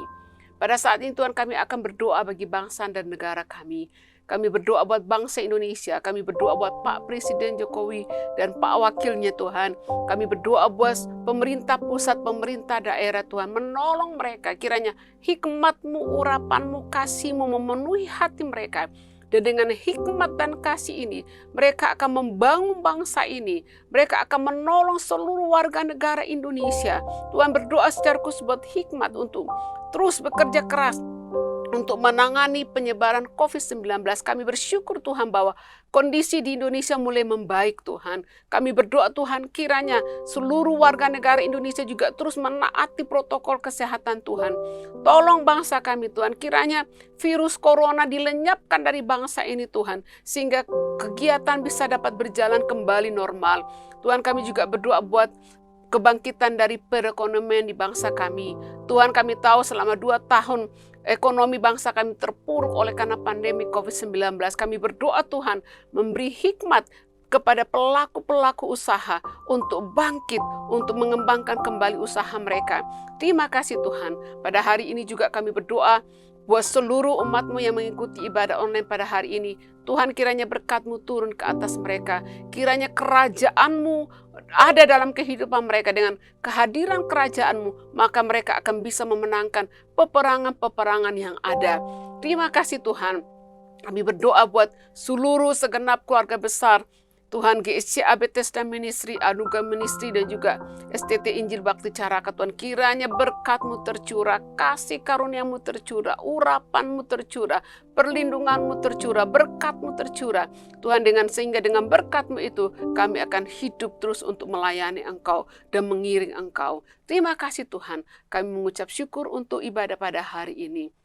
Pada saat ini Tuhan, kami akan berdoa bagi bangsa dan negara kami. Kami berdoa buat bangsa Indonesia, kami berdoa buat Pak Presiden Jokowi dan Pak Wakilnya Tuhan. Kami berdoa buat pemerintah pusat, pemerintah daerah Tuhan, menolong mereka. Kiranya hikmat-Mu, urapan-Mu, kasih-Mu memenuhi hati mereka. Dan dengan hikmat dan kasih ini, mereka akan membangun bangsa ini. Mereka akan menolong seluruh warga negara Indonesia. Tuhan berdoa secara khusus buat hikmat untuk terus bekerja keras untuk menangani penyebaran COVID-19. Kami bersyukur Tuhan bahwa kondisi di Indonesia mulai membaik Tuhan. Kami berdoa Tuhan kiranya seluruh warga negara Indonesia juga terus menaati protokol kesehatan Tuhan. Tolong bangsa kami Tuhan, kiranya virus corona dilenyapkan dari bangsa ini Tuhan. Sehingga kegiatan bisa dapat berjalan kembali normal. Tuhan, kami juga berdoa buat kebangkitan dari perekonomian di bangsa kami. Tuhan, kami tahu selama 2 tahun ekonomi bangsa kami terpuruk oleh karena pandemi COVID-19. Kami berdoa Tuhan memberi hikmat kepada pelaku-pelaku usaha untuk bangkit, untuk mengembangkan kembali usaha mereka. Terima kasih Tuhan. Pada hari ini juga kami berdoa buat seluruh umat-Mu yang mengikuti ibadah online pada hari ini. Tuhan, kiranya berkat-Mu turun ke atas mereka. Kiranya kerajaan-Mu ada dalam kehidupan mereka. Dengan kehadiran kerajaan-Mu, maka mereka akan bisa memenangkan peperangan-peperangan yang ada. Terima kasih Tuhan. Kami berdoa buat seluruh segenap keluarga besar Tuhan, GSCA Bethesda Ministry, Anugerah Ministry, dan juga STT Injil Bakti Caraka. Tuhan, kiranya berkat-Mu tercurah, kasih karunia-Mu tercurah, urapan-Mu tercurah, perlindungan-Mu tercurah, berkat-Mu tercurah. Tuhan, sehingga dengan berkat-Mu itu kami akan hidup terus untuk melayani Engkau dan mengiring Engkau. Terima kasih Tuhan, kami mengucap syukur untuk ibadah pada hari ini.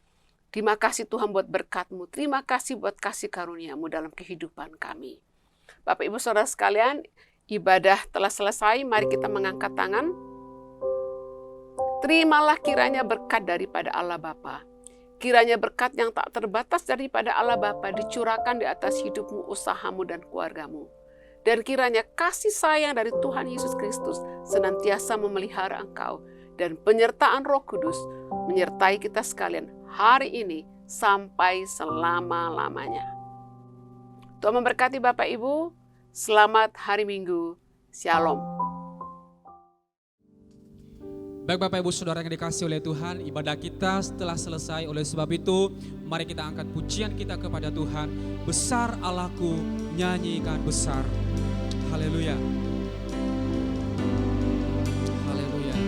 Terima kasih Tuhan buat berkat-Mu, terima kasih buat kasih karunia-Mu dalam kehidupan kami. Bapak Ibu Saudara sekalian, ibadah telah selesai, mari kita mengangkat tangan. Terimalah kiranya berkat daripada Allah Bapa. Kiranya berkat yang tak terbatas daripada Allah Bapa dicurahkan di atas hidupmu, usahamu, dan keluargamu. Dan kiranya kasih sayang dari Tuhan Yesus Kristus senantiasa memelihara engkau. Dan penyertaan Roh Kudus menyertai kita sekalian hari ini sampai selama-lamanya. Tuhan memberkati Bapak Ibu, selamat hari Minggu, Shalom. Baik Bapak Ibu Saudara yang dikasihi oleh Tuhan, ibadah kita telah selesai. Oleh sebab itu, mari kita angkat pujian kita kepada Tuhan. Besar Allahku, nyanyikan besar. Haleluya. Haleluya.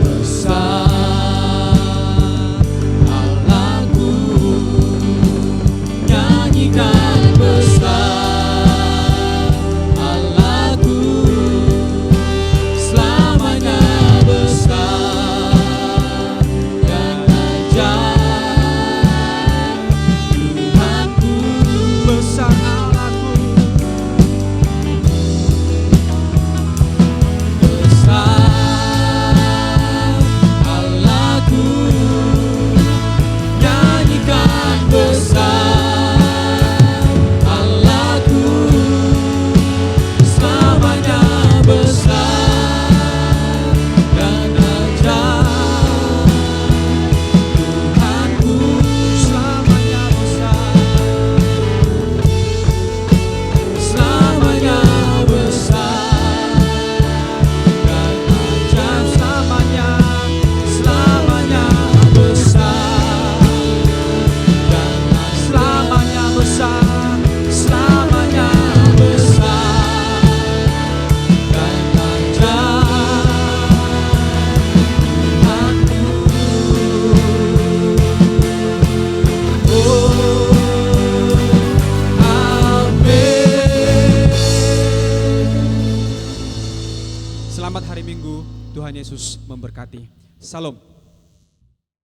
Besar nyanyikan besar Allahku, selamanya besar dan ajaib Tuhanku. Besar Allahku, besar Allahku, nyanyikan besar Selamat hari Minggu, Tuhan Yesus memberkati. Salam.